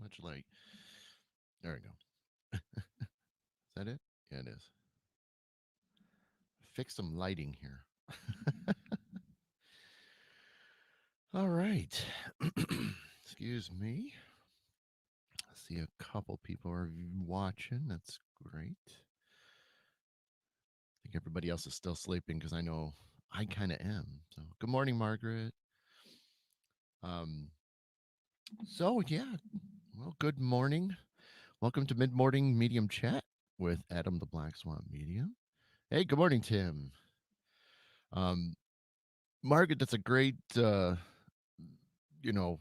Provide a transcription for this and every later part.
much light. There we go. Is that it? Yeah, it is. Fix some lighting here. All right. Excuse me. I see a couple people are watching. That's great. I think everybody else is still sleeping because I know I kind of am. So, good morning, Margaret. Um, yeah. Well, good morning. Welcome to Mid Morning Medium Chat with Adam the Black Swan Medium. Hey, good morning, Tim. Um, Margaret, that's a great, you know,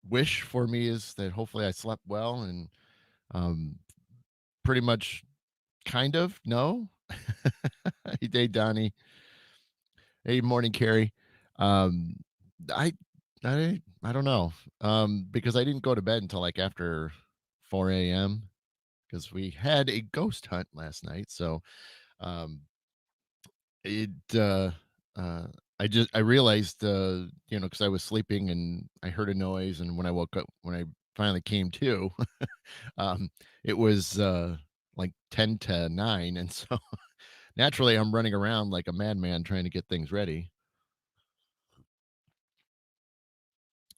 wish for me is that hopefully I slept well and um, pretty much kind of no. Hey, day, Donnie. Hey, morning, Carrie. Um, I, I don't know because I didn't go to bed until like after 4 a.m. because we had a ghost hunt last night. So um, it uh I realized because I was sleeping and I heard a noise, and when I woke up, when I finally came to, um it was like 10 to 9, and so naturally I'm running around like a madman trying to get things ready.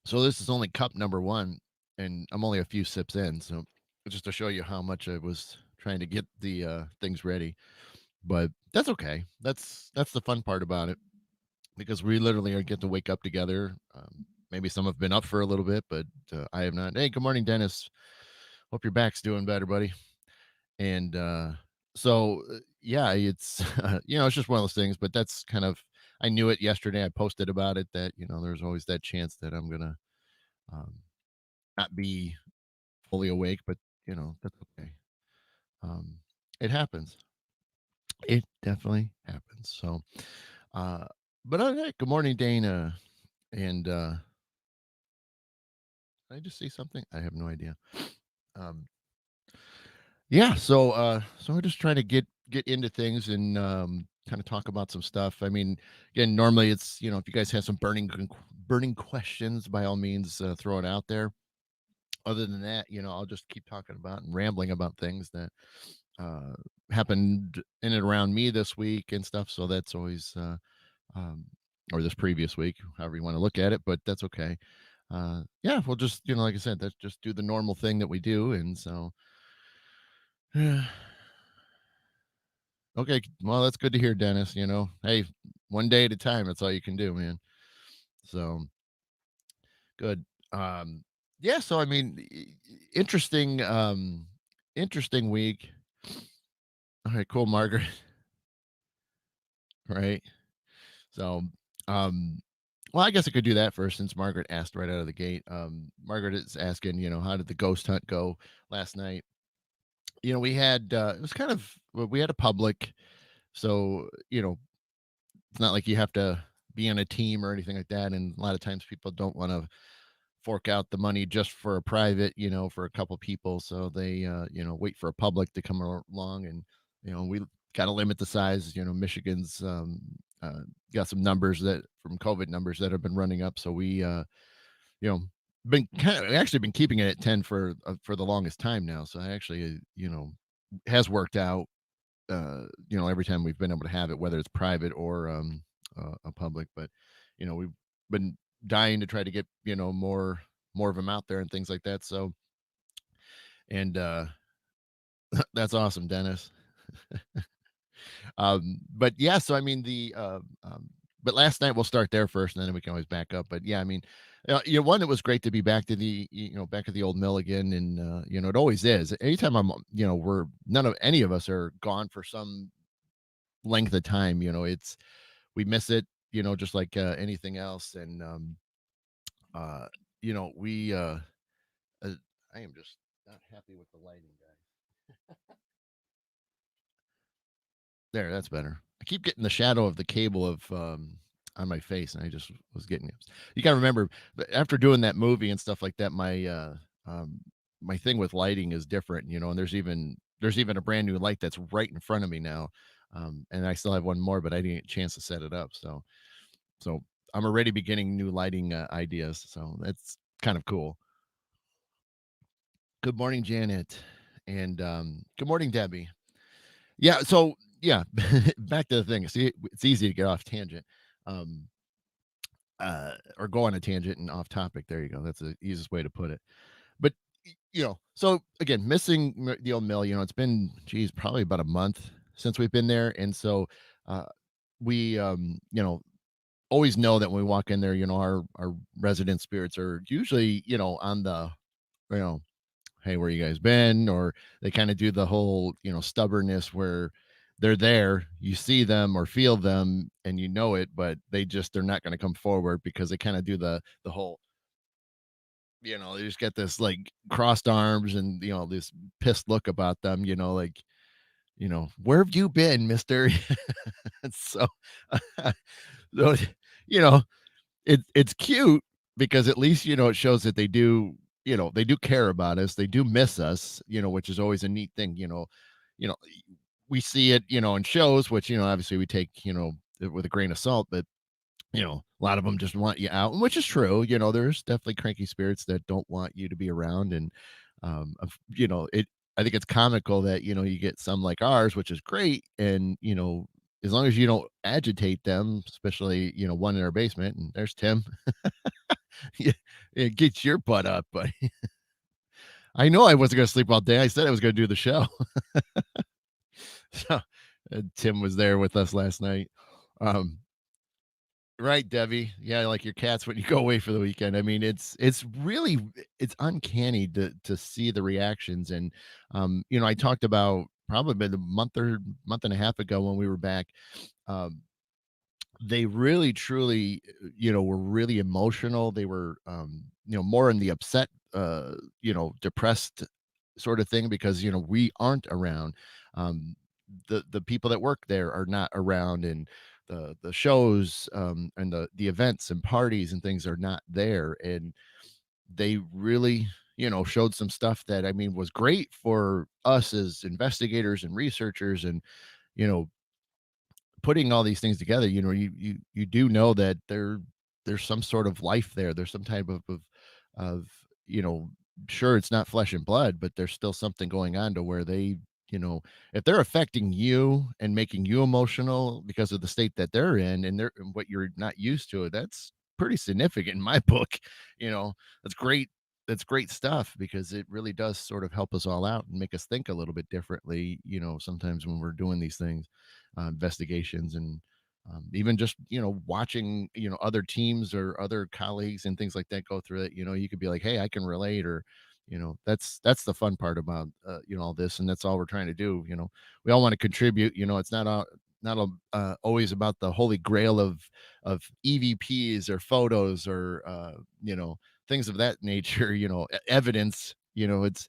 So this is only cup number 1, and I'm only a few sips in, so just to show you how much I was trying to get the things ready. But that's okay. That's the fun part about it, because we literally are get to wake up together. Maybe some have been up for a little bit, but I have not. Hey, good morning, Dennis. Hope your back's doing better, buddy. And yeah, it's it's just one of those things. But that's kind of, I knew it yesterday. I posted about it that there's always that chance that I'm gonna um, not be fully awake, but that's okay. Um, it happens. It definitely happens. So, uh, but good morning, Dana. And did I just see something? I have no idea. Um, yeah, so we're just trying to get into things and kind of talk about some stuff. I mean, again, normally it's if you guys have some burning questions, by all means, throw it out there. Other than that, I'll just keep talking about and rambling about things that uh, happened in and around me this week and stuff. So that's always um, or this previous week, however you want to look at it, but that's okay. Yeah, we'll just like I said, that's just do the normal thing that we do, and so okay, well, that's good to hear, Dennis. Hey, one day at a time. That's all you can do, man. So good. Um, yeah. So I mean, interesting. Interesting week. All right, cool, Margaret. Right. So, um, well, I guess I could do that first since Margaret asked right out of the gate. Margaret is asking, how did the ghost hunt go last night? We had it was kind of, well, we had a public, so it's not like you have to be on a team or anything like that. And a lot of times people don't want to fork out the money just for a private, for a couple people. So they, wait for a public to come along, and we got to limit the size. Michigan's got some numbers that from COVID numbers that have been running up. So we, you know, been kind of actually been keeping it at 10 for the longest time now. So I actually, has worked out every time we've been able to have it, whether it's private or a public. But we've been dying to try to get more of them out there and things like that. So, and that's awesome, Dennis. But yeah, so I mean but last night we'll start there first, and then we can always back up. But yeah, I mean, one, it was great to be back to the back at the old mill again, and it always is. Anytime I'm we're none of any of us are gone for some length of time, it's we miss it, just like anything else. And uh we uh, I am just not happy with the lighting, guys. There, that's better. I keep getting the shadow of the cable of on my face, and I just was getting it. You got to remember after doing that movie and stuff like that, um my thing with lighting is different, and there's even a brand new light that's right in front of me now. And I still have one more, but I didn't get a chance to set it up. So I'm already beginning new lighting ideas. So that's kind of cool. Good morning, Janet, and good morning, Debbie. Yeah, so yeah, back to the thing. See, it's easy to get off tangent, um, or go on a tangent and off topic. There you go. That's the easiest way to put it. But so again, missing the old mill. It's been geez, probably about a month since we've been there, and so uh, we, always know that when we walk in there, our resident spirits are usually, on the, you know hey, where you guys been? Or they kind of do the whole, stubbornness where they're there, you see them or feel them and you know it, but they're not going to come forward because they kind of do the whole, they just get this like crossed arms and, this pissed look about them, like, where have you been, mister? so, so, you know, it's cute because at least, it shows that they do care about us. They do miss us, which is always a neat thing, you know, we see it, in shows, which, obviously we take, with a grain of salt, but a lot of them just want you out, which is true. There's definitely cranky spirits that don't want you to be around. And, I think it's comical that, you get some like ours, which is great. And, as long as you don't agitate them, especially, one in our basement, and there's Tim. Yeah, it gets your butt up, but I know I wasn't going to sleep all day. I said I was going to do the show. So, Tim was there with us last night. Um, Right, Debbie. Yeah, like your cats when you go away for the weekend. I mean, it's really it's uncanny to see the reactions. And I talked about probably been a month and a half ago when we were back. Um, they really truly, were really emotional. They were more in the upset, depressed sort of thing because we aren't around. Um the people that work there are not around, and the shows, and the events and parties and things are not there. And they really, showed some stuff that, I mean, was great for us as investigators and researchers. And you know putting all these things together, you do know that there's some sort of life there. There's some type of you know, sure, it's not flesh and blood, but there's still something going on to where they, if they're affecting you and making you emotional because of the state that they're in, and what you're not used to, that's pretty significant in my book. You know, that's great. That's great stuff because it really does sort of help us all out and make us think a little bit differently, sometimes when we're doing these things, investigations. And even just watching other teams or other colleagues and things like that go through it, you could be like, hey, I can relate. Or that's the fun part about all this. And that's all we're trying to do. We all want to contribute. It's not always about the holy grail of evps or photos or things of that nature. Evidence. It's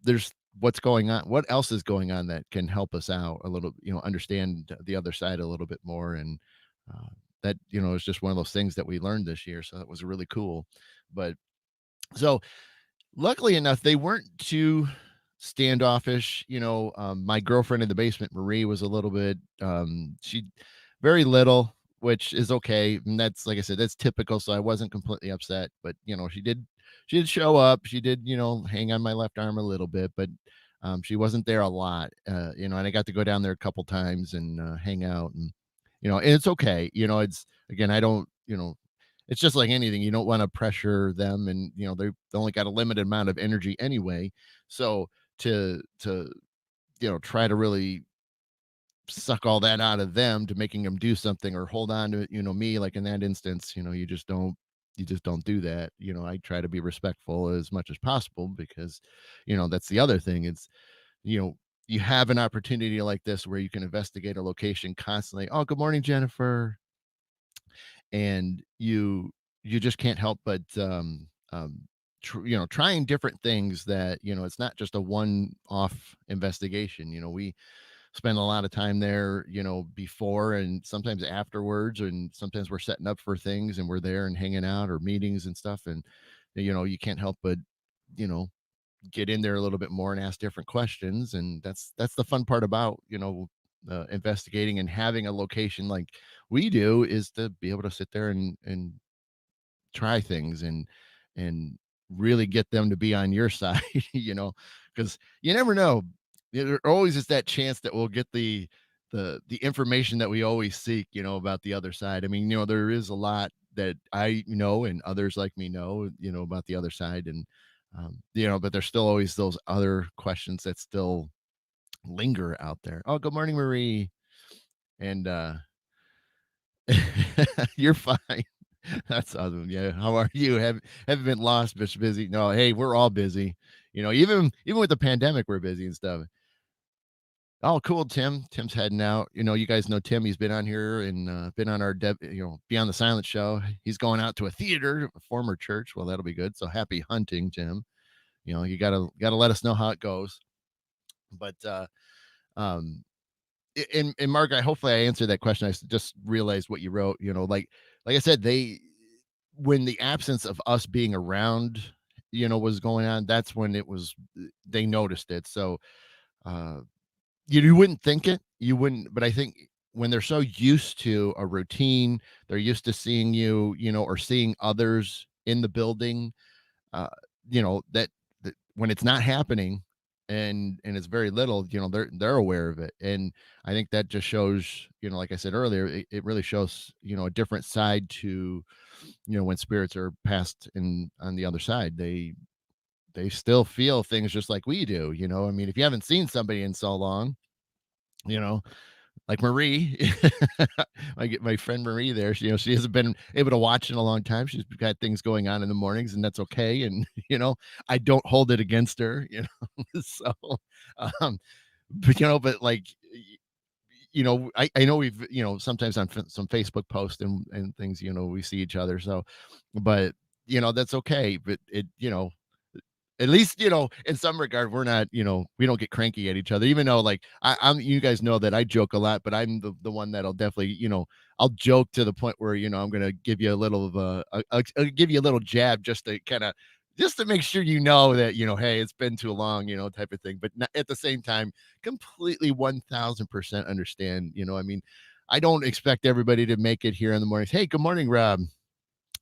there's what's going on, what else is going on that can help us out a little, understand the other side a little bit more. And uh, that is just one of those things that we learned this year, so that was really cool. But so luckily enough, they weren't too standoffish. My girlfriend in the basement, Marie, was a little bit, she very little, which is okay. And that's, like I said, that's typical. So I wasn't completely upset, but she did show up. She did, hang on my left arm a little bit, but she wasn't there a lot. And I got to go down there a couple times and hang out. And and it's okay. It's, again, I don't, it's just like anything. You don't want to pressure them, and they only got a limited amount of energy anyway. So to try to really suck all that out of them to making them do something or hold on to, me, like in that instance, you just don't do that. I try to be respectful as much as possible because that's the other thing. It's you know you have an opportunity like this where you can investigate a location constantly. Oh, good morning, Jennifer. And you just can't help but trying different things that, it's not just a one off investigation. We spend a lot of time there, before and sometimes afterwards, and sometimes we're setting up for things and we're there and hanging out or meetings and stuff. And you can't help but you know get in there a little bit more and ask different questions. And that's the fun part about investigating and having a location like we do, is to be able to sit there and try things and really get them to be on your side, because you never know. There always is that chance that we'll get the information that we always seek, about the other side. I mean, there is a lot that I know and others like me know, about the other side, and but there's still always those other questions that still linger out there. Oh, good morning, Marie. And you're fine. That's awesome. Yeah. How are you? Haven't been lost, but busy. No, hey, we're all busy. Even with the pandemic, we're busy and stuff. Oh, cool, Tim. Tim's heading out. You guys know Tim. He's been on here and been on our Beyond the Silent show. He's going out to a theater, a former church. Well, that'll be good. So happy hunting, Tim. You gotta let us know how it goes. But um and Mark, I hopefully I answered that question. Just realized what you wrote. Like I said, when the absence of us being around, was going on. That's when they noticed it. So uh, you wouldn't think it, you wouldn't, but I think when they're so used to a routine, they're used to seeing you, or seeing others in the building, uh, that when it's not happening and it's very little, they're aware of it. And I think that just shows, like I said earlier, it really shows, a different side to, when spirits are passed in on the other side, they still feel things just like we do. I mean, if you haven't seen somebody in so long, you know like Marie, my friend Marie there, she hasn't been able to watch in a long time. She's got things going on in the mornings, and that's okay. And I don't hold it against her. So, um, but like, I know we've, sometimes on some Facebook posts and things, we see each other. So, but that's okay. But at least, in some regard, we're not, we don't get cranky at each other, even though like you guys know that I joke a lot, but I'm the one that'll definitely, I'll joke to the point where, I'm going to give you a little of I'll give you a little jab just to make sure, that, hey, it's been too long, type of thing. But not, at the same time, completely 1000% understand, I mean, I don't expect everybody to make it here in the mornings. Hey, good morning, Rob.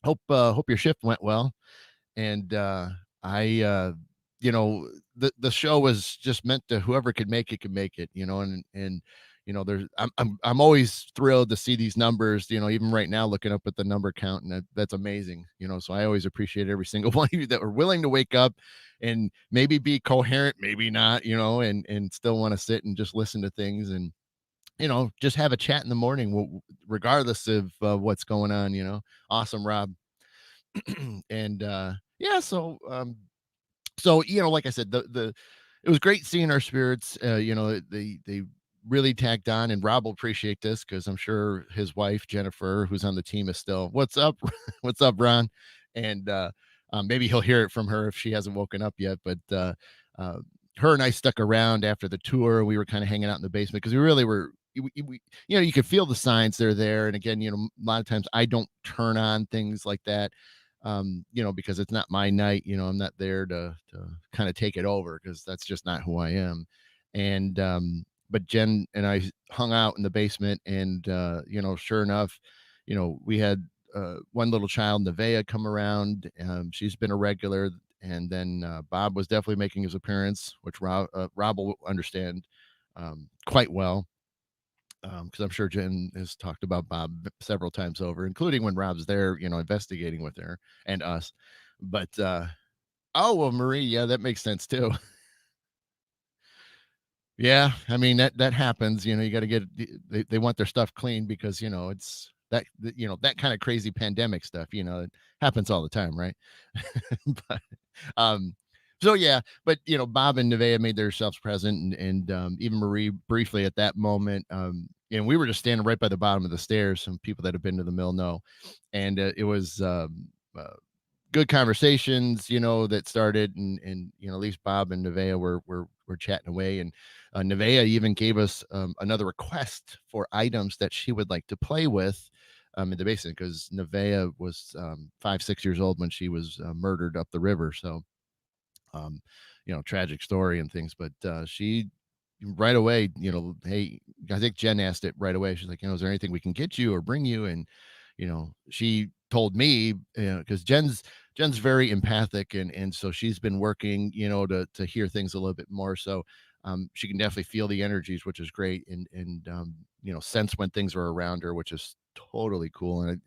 Hope your shift went well. And I the show was just meant to whoever could make it, and there's I'm always thrilled to see these numbers, even right now looking up at the number count, and that's amazing. So I always appreciate every single one of you that were willing to wake up and maybe be coherent, maybe not, and still want to sit and just listen to things, and just have a chat in the morning, regardless of what's going on. Awesome, Rob. And yeah, so like I said, the it was great seeing our spirits. They really tagged on, and Rob will appreciate this because I'm sure his wife Jennifer, who's on the team, is still, what's up, what's up, Ron. And maybe he'll hear it from her if she hasn't woken up yet. But uh, her and I stuck around after the tour. We were kind of hanging out in the basement because we really were. You could feel the signs they're there. And again, a lot of times I don't turn on things like that, because it's not my night. I'm not there to kind of take it over because that's just not who I am. And but Jen and I hung out in the basement, and sure enough, we had one little child, Nevaeh, come around. She's been a regular, and then Bob was definitely making his appearance, which Rob will understand quite well, because I'm sure Jen has talked about Bob several times over, including when Rob's there, investigating with her and us. But oh well, Marie, yeah, that makes sense too. Yeah, I mean that happens. You got to get they want their stuff clean because it's that kind of crazy pandemic stuff. It happens all the time, right? But um, so yeah, but Bob and Nevaeh made themselves present, and even Marie briefly at that moment. And we were just standing right by the bottom of the stairs. Some people that have been to the mill know, and it was good conversations, that started, and at least Bob and Nevaeh were chatting away, and Nevaeh even gave us another request for items that she would like to play with in the basement because Nevaeh was 5, 6 years old when she was murdered up the river. So tragic story and things, but she right away, hey, I think Jen asked it right away. She's like, is there anything we can get you or bring you? And she told me, because Jen's Jen's very empathic, and so she's been working, to hear things a little bit more. So she can definitely feel the energies, which is great, and sense when things are around her, which is totally cool. And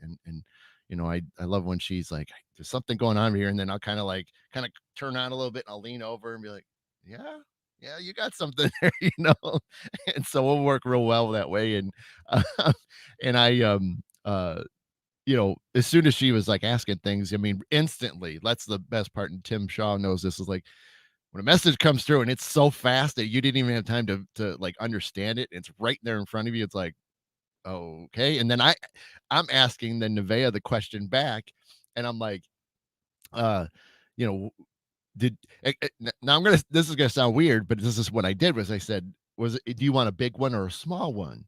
I love when she's like, "There's something going on here," and then I'll kind of turn on a little bit, and I'll lean over and be like, "Yeah, yeah, you got something there," and so we'll work real well that way. And I as soon as she was like asking things, I mean, instantly, that's the best part. And Tim Shaw knows this is like when a message comes through and it's so fast that you didn't even have time to like understand it. It's right there in front of you. It's like, okay. And then I'm asking the Nevea the question back, and I'm like, uh, you know, did now I'm gonna this is gonna sound weird, but this is what I did was I said, do you want a big one or a small one?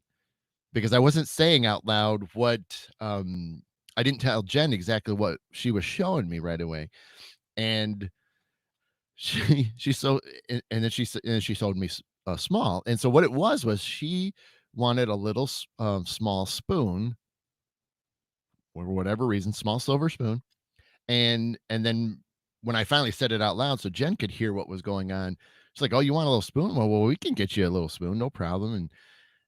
Because I wasn't saying out loud what I didn't tell Jen exactly what she was showing me right away. And she so and then she told me small. And so what it was she wanted a little small spoon for whatever reason, small silver spoon. And then when I finally said it out loud so Jen could hear what was going on, she's like, "Oh, you want a little spoon? Well, we can get you a little spoon, no problem."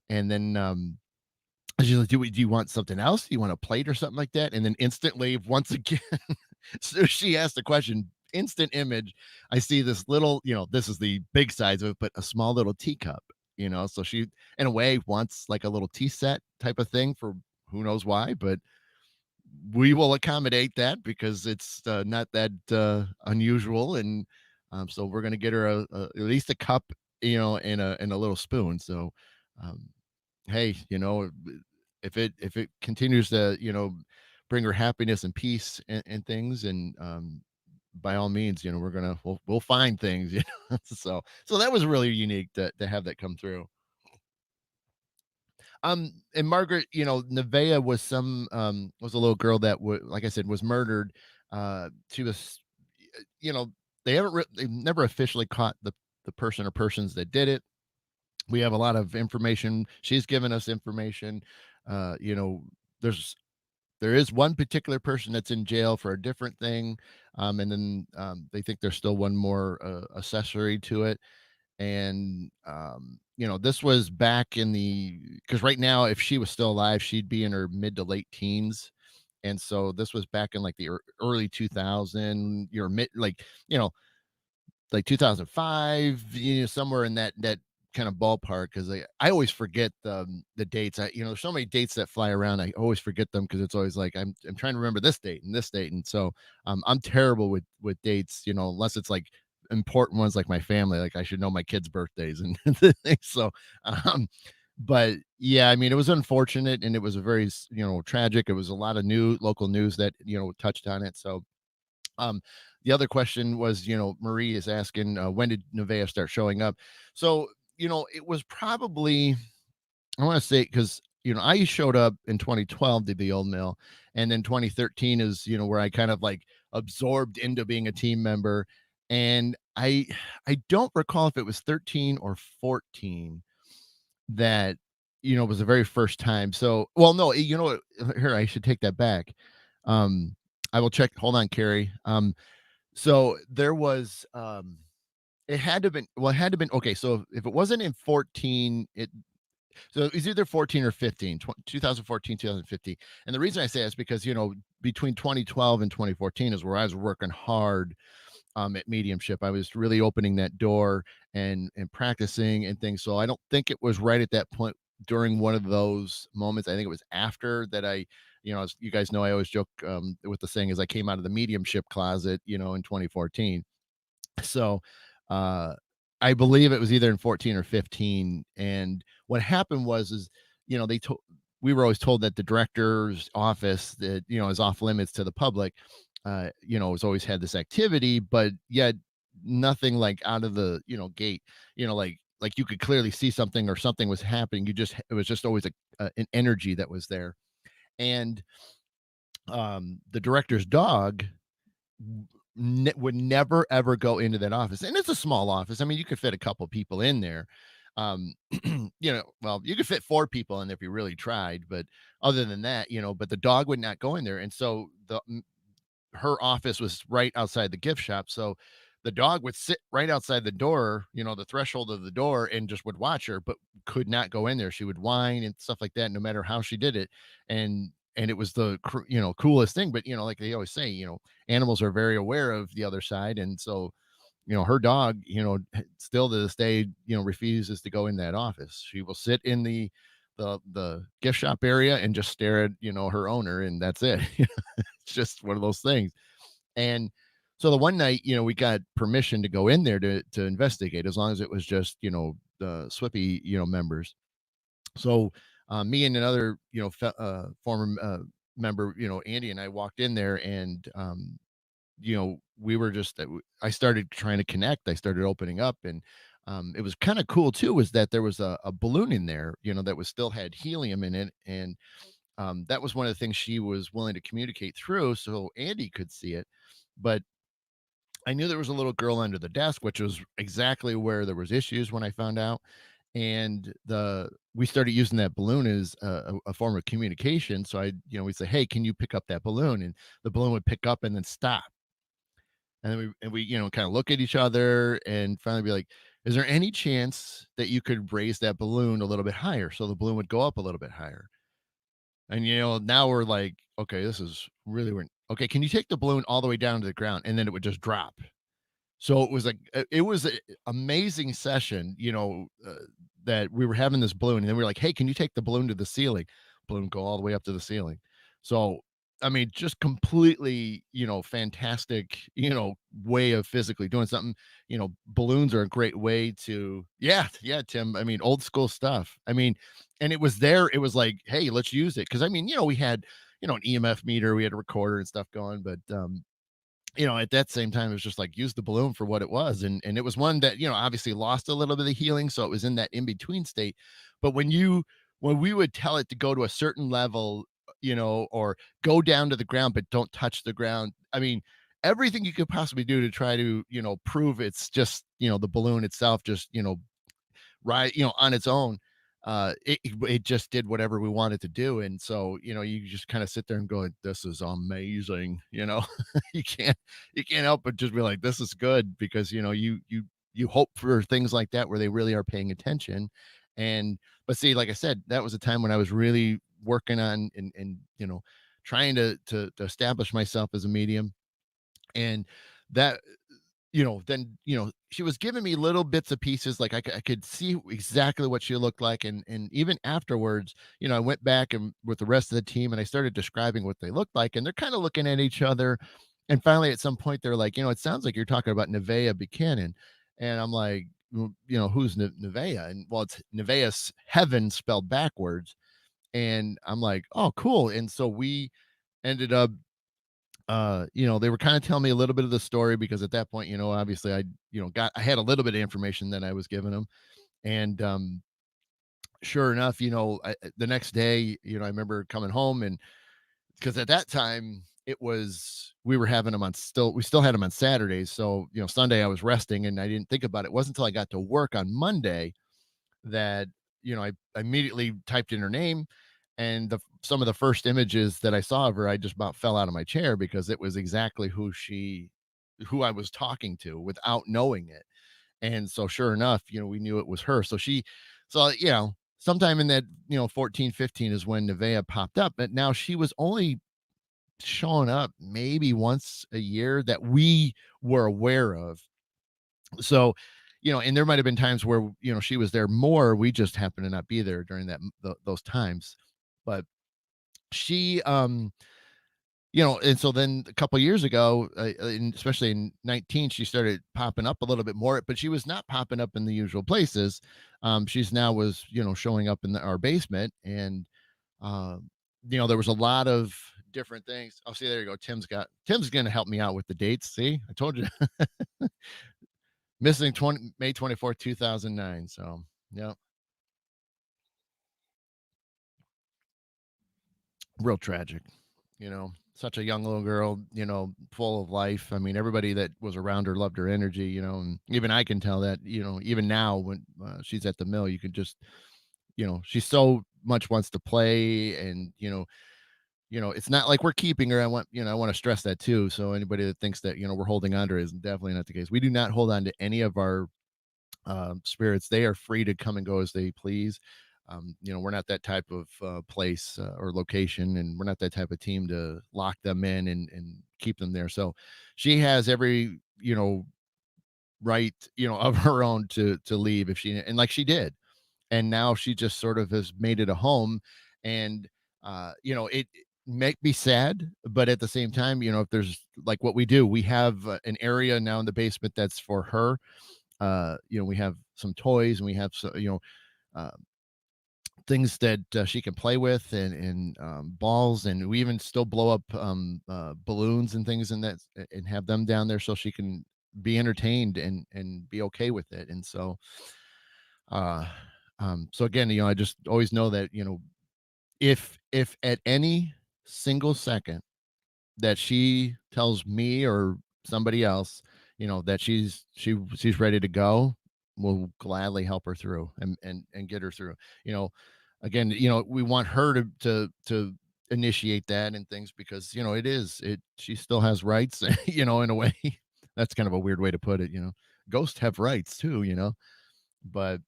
And then and she's like, do you want something else? Do you want a plate or something like that?" And then instantly, once again, so she asked the question, instant image, I see this little, this is the big size of it, but a small little teacup, so she, in a way, wants like a little tea set type of thing for who knows why, but we will accommodate that because it's not that unusual. And so we're going to get her at least a cup, and a little spoon. So, um, hey, if it continues to, bring her happiness and peace and things, and by all means, we'll find things, so that was really unique to have that come through. And Margaret, Nevaeh was a little girl that like I said, was murdered. She was, you know, they've never officially caught the person or persons that did it. We have a lot of information. She's given us information. Uh, you know, there's there is one particular person that's in jail for a different thing, and then they think there's still one more accessory to it. And this was back in the because right now, if she was still alive, she'd be in her mid to late teens. And so this was back in like the early 2000, mid you know like 2005, somewhere in that kind of ballpark. Because I always forget the dates. There's so many dates that fly around. I always forget them because it's always like I'm trying to remember this date and this date. And so I'm terrible with dates, unless it's like important ones like my family. Like I should know my kids' birthdays and things. So um but yeah, I mean, it was unfortunate, and it was a very tragic. It was a lot of local news that touched on it. So um, the other question was, Marie is asking, when did Nevaeh start showing up? So, it was probably, I want to say, because, I showed up in 2012 to the old mill. And then 2013 is, where I kind of like absorbed into being a team member. And I don't recall if it was 13 or 14 that, was the very first time. So, well, no, you know what? Here, I should take that back. Um, I will check. Hold on, Carrie. So there was it had to have been well, it had to have been okay. So if it wasn't in 14, it was either 14 or 15, 2014, 2015. And the reason I say is because, between 2012 and 2014 is where I was working hard at mediumship. I was really opening that door and practicing and things. So I don't think it was right at that point during one of those moments. I think it was after that as you guys know, I always joke with the saying is I came out of the mediumship closet, in 2014. So uh I believe it was either in 14 or 15. And what happened is, they told we were always told that the director's office that, is off limits to the public, has always had this activity, but yet nothing like out of the, gate, like you could clearly see something or something was happening. It was just always an energy that was there. And the director's dog would never ever go into that office, and it's a small office. I mean, you could fit a couple people in there. um well, you could fit four people in there if you really tried, but other than that, but the dog would not go in there. And so her office was right outside the gift shop. So the dog would sit right outside the door, the threshold of the door, and just would watch her, but could not go in there. She would whine and stuff like that, no matter how she did it. And it was the coolest thing. But like they always say, animals are very aware of the other side, and so her dog, still to this day, refuses to go in that office. She will sit in the gift shop area and just stare at, her owner, and that's it. It's just one of those things. And so the one night, we got permission to go in there to investigate, as long as it was just, the Swippy, members. So me and another, former member, Andy and I walked in there, and we were just I started trying to connect. I started opening up, and it was kind of cool too, was that there was a balloon in there, that was still had helium in it. And that was one of the things she was willing to communicate through, so Andy could see it. But I knew there was a little girl under the desk, which was exactly where there was issues when I found out. And the we started using that balloon as a form of communication. So we'd say, "Hey, can you pick up that balloon?" And the balloon would pick up and then stop. And then we kind of look at each other and finally be like, "Is there any chance that you could raise that balloon a little bit higher?" So the balloon would go up a little bit higher. And now we're like, "Okay, this is really weird. Okay, can you take the balloon all the way down to the ground?" And then it would just drop. So it was like it was a amazing session, that we were having this balloon, and then we were like, "Hey, can you take the balloon to the ceiling?" Balloon go all the way up to the ceiling. So, I mean, just completely, fantastic, way of physically doing something. Balloons are a great way to yeah, yeah, Tim. I mean, old school stuff. I mean, and it was there, it was like, "Hey, let's use it." Because I mean, we had, an EMF meter, we had a recorder and stuff going, but at that same time, it was just like use the balloon for what it was. And it was one that, obviously lost a little bit of healing. So it was in that in between state. But when we would tell it to go to a certain level, or go down to the ground, but don't touch the ground. I mean, everything you could possibly do to try to, prove it's just, the balloon itself, just, right, on its own, it just did whatever we wanted to do. And so, you just kind of sit there and go, "This is amazing," you can't help but just be like, "This is good," because you hope for things like that where they really are paying attention. And but see, like I said, that was a time when I was really working on and trying to establish myself as a medium. And that then, she was giving me little bits of pieces, like I could see exactly what she looked like. And even afterwards, I went back and with the rest of the team, and I started describing what they looked like, and they're kind of looking at each other. And finally, at some point, they're like, "It sounds like you're talking about Nevaeh Buchanan." And I'm like, "Well, who's Nevaeh?" And well, it's Nevaeh's heaven spelled backwards. And I'm like, "Oh, cool." And so we ended up they were kind of telling me a little bit of the story, because at that point, obviously I had a little bit of information that I was giving them. And sure enough, the next day, I remember coming home, and because at that time it was we were having them we still had them on Saturdays. So, Sunday I was resting and I didn't think about it. It wasn't until I got to work on Monday that, I immediately typed in her name, and some of the first images that I saw of her, I just about fell out of my chair, because it was exactly who I was talking to without knowing it. And so sure enough, we knew it was her. So sometime in that, 14, 15 is when Nevaeh popped up, but now she was only showing up maybe once a year that we were aware of. So, and there might have been times where, she was there more. We just happened to not be there during those times. But she, and so then a couple years ago, and especially in 19, she started popping up a little bit more, but she was not popping up in the usual places. She's now was, showing up in our basement. And, there was a lot of different things. Oh, see, there you go. Tim's going to help me out with the dates. See, I told you. Missing May 24th, 2009. So, yeah, real tragic. Such a young little girl, full of life. I mean, everybody that was around her loved her energy, and even I can tell that, even now when she's at the mill, you can just, she so much wants to play. And, it's not like we're keeping her. I want to stress that too. So anybody that thinks that, we're holding on to her is definitely not the case. We do not hold on to any of our spirits. They are free to come and go as they please. We're not that type of place or location, and we're not that type of team to lock them in and keep them there. So she has every, right, of her own to leave if she, and like she did, and now she just sort of has made it a home. And it make me sad, but at the same time, if there's like what we do, we have an area now in the basement that's for her. We have some toys, and we have uh, things that she can play with, and balls, and we even still blow up balloons and things, and have them down there so she can be entertained and be okay with it. And uh so again, I just always know that, if at any single second that she tells me or somebody else, that she's ready to go, we'll gladly help her through and get her through. You know, Again, we want her to initiate that and things, because she still has rights, in a way. That's kind of a weird way to put it. Ghosts have rights too, but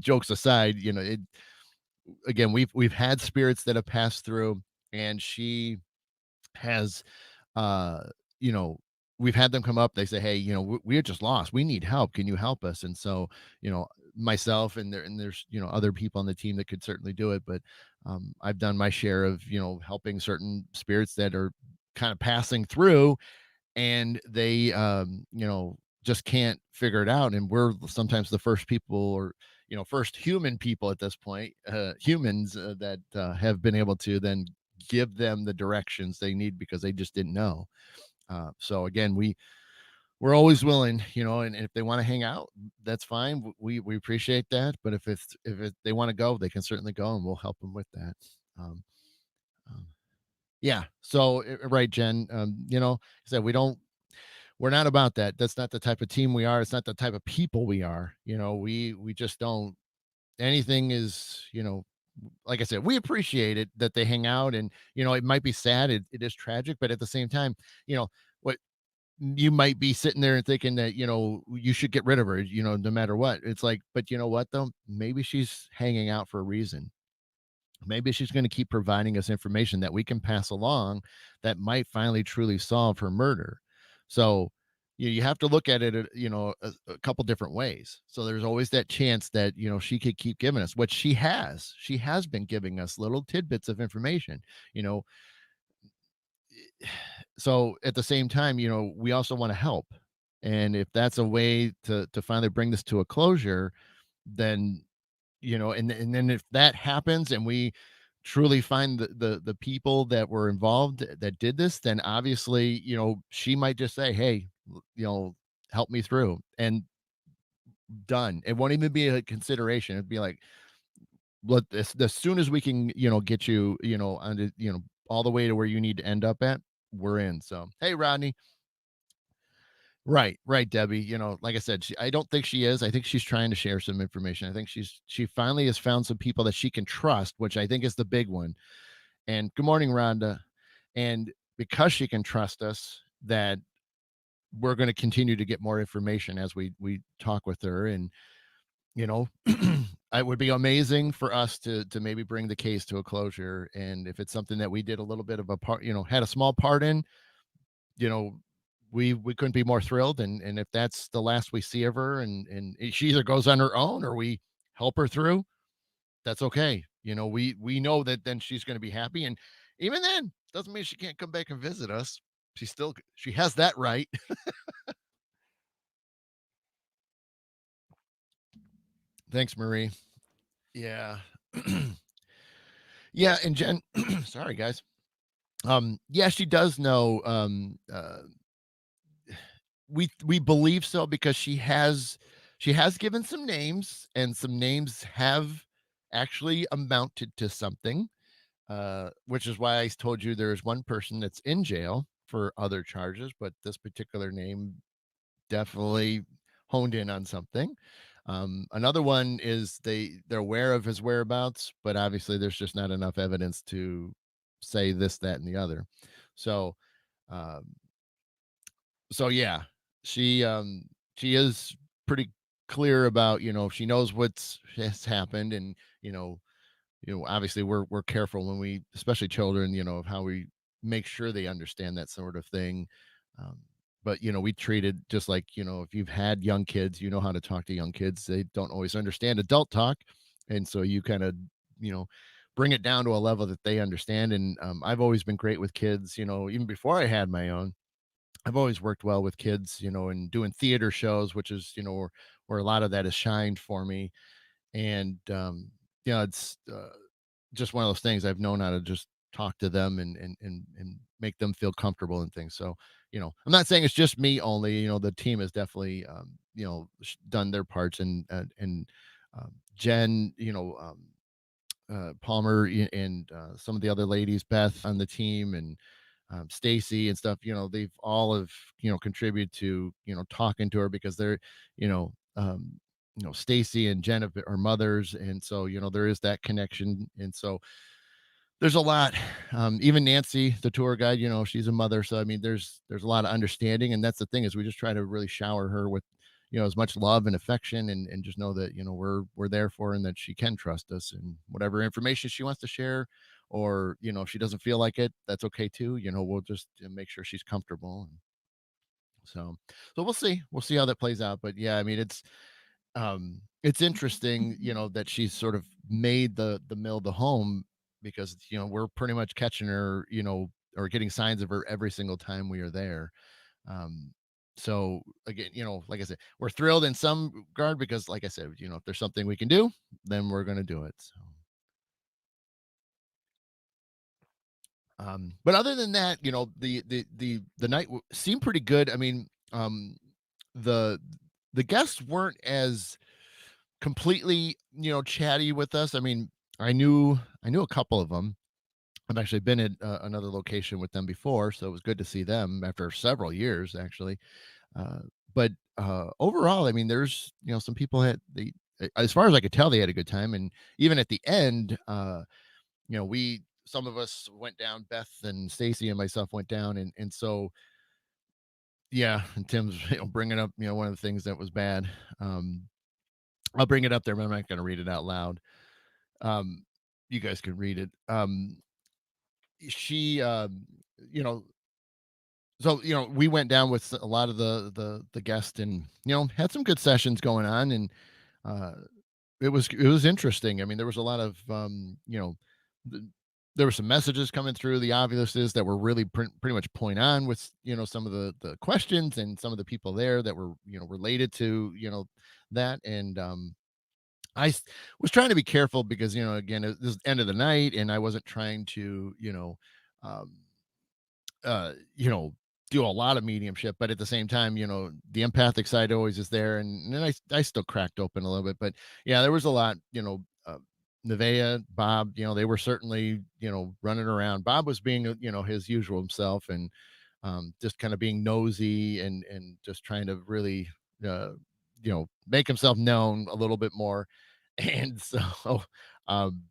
jokes aside, again, we've had spirits that have passed through, and she has uh you know we've had them come up. They say, hey, we are just lost, we need help, can you help us? And so, myself, and there's other people on the team that could certainly do it, but I've done my share of helping certain spirits that are kind of passing through, and they just can't figure it out, and we're sometimes the first people, or first human people at this point, humans that have been able to then give them the directions they need, because they just didn't know. So again, we're always willing, and if they want to hang out, that's fine. We appreciate that, but they want to go, they can certainly go, and we'll help them with that. um, um, yeah, so right, Jen, I said, we're not about that. That's not the type of team we are. It's not the type of people we are. We just don't. Anything is, like I said, we appreciate it that they hang out, and it might be sad. It is tragic, but at the same time, what you might be sitting there and thinking that you should get rid of her, no matter what. It's like, but you know what though? Maybe she's hanging out for a reason. Maybe she's going to keep providing us information that we can pass along that might finally truly solve her murder. So you have to look at it, a couple different ways. So there's always that chance that, she could keep giving us what she has. She has been giving us little tidbits of information, you know. So at the same time, we also want to help. And if that's a way to finally bring this to a closure, then and then if that happens, and we truly find the people that were involved that did this, then obviously, she might just say, hey, help me through, and done. It won't even be a consideration. It'd be like, let this, as soon as we can, get you, on, all the way to where you need to end up at, we're in. So hey, Rodney. Right, Debbie. Like I said, I don't think she is. I think she's trying to share some information. I think she finally has found some people that she can trust, which I think is the big one. And good morning, Rhonda. And because she can trust us, that we're going to continue to get more information as we talk with her. And you know, it would be amazing for us to maybe bring the case to a closure. And if it's something that we did a little bit of a part, had a small part in, you know, we couldn't be more thrilled. And if that's the last we see of her, and she either goes on her own or we help her through, that's okay. We know that then she's going to be happy. And even then, doesn't mean she can't come back and visit us. She has that right. Thanks, Marie. Yeah. Yeah, and Jen, sorry guys. Yeah, she does know. We believe so, because she has given some names, and some names have actually amounted to something. Which is why I told you there's one person that's in jail for other charges, but this particular name definitely honed in on something. Another one is they're aware of his whereabouts, but obviously there's just not enough evidence to say this, that, and the other. So, um, so yeah, she she is pretty clear about, she knows what's has happened, and you know obviously we're careful when we, especially children, of how we make sure they understand that sort of thing. um, but we treat it just like, if you've had young kids, you know how to talk to young kids. They don't always understand adult talk, and so you kind of, you know bring it down to a level that they understand. And I've always been great with kids, even before I had my own. I've always worked well with kids, and doing theater shows, which is, where a lot of that is shined for me. And it's just one of those things. I've known how to just talk to them and make them feel comfortable and things. So, I'm not saying it's just me only. The team has definitely done their parts. And Jen, Palmer, and some of the other ladies, Beth on the team, and Stacy and stuff. They've all have contributed to talking to her, because they're you know Stacy and Jen are mothers, and so there is that connection. And so there's a lot. Even Nancy, the tour guide, she's a mother, so I mean, there's a lot of understanding. And that's the thing, is we just try to really shower her with as much love and affection, and just know that we're there for her, and that she can trust us, and whatever information she wants to share, or if she doesn't feel like it, that's okay too. We'll just make sure she's comfortable. And so we'll see how that plays out. But yeah, I mean, it's interesting, that she's sort of made the mill the home, because we're pretty much catching her, or getting signs of her every single time we are there. um so again, like I said, we're thrilled in some regard, because like I said, if there's something we can do, then we're going to do it. So but other than that, the night seemed pretty good. I mean, the the guests weren't as completely, chatty with us. I mean, I knew a couple of them. I've actually been at another location with them before, so it was good to see them after several years, actually. Uh, but overall, I mean, there's some people had they, as far as I could tell, they had a good time. And even at the end, we some of us went down. Beth and Stacy and myself went down, and so yeah. And Tim's bringing up one of the things that was bad. Um, I'll bring it up there, but I'm not going to read it out loud. Um, you guys can read it. She, you know, so we went down with a lot of the guests, and had some good sessions going on. And uh, it was interesting. I mean, there was a lot of th- there were some messages coming through. The obviouses that were really pretty much point on with some of the questions, and some of the people there that were related to that. And was trying to be careful, because, again, it was end of the night, and I wasn't trying to, um, you know, do a lot of mediumship. But at the same time, the empathic side always is there. And then I still cracked open a little bit. But yeah, there was a lot, Nevea, Bob, they were certainly, running around. Bob was being, his usual himself, and just kind of being nosy, and just trying to really, uh, make himself known a little bit more. And so, um,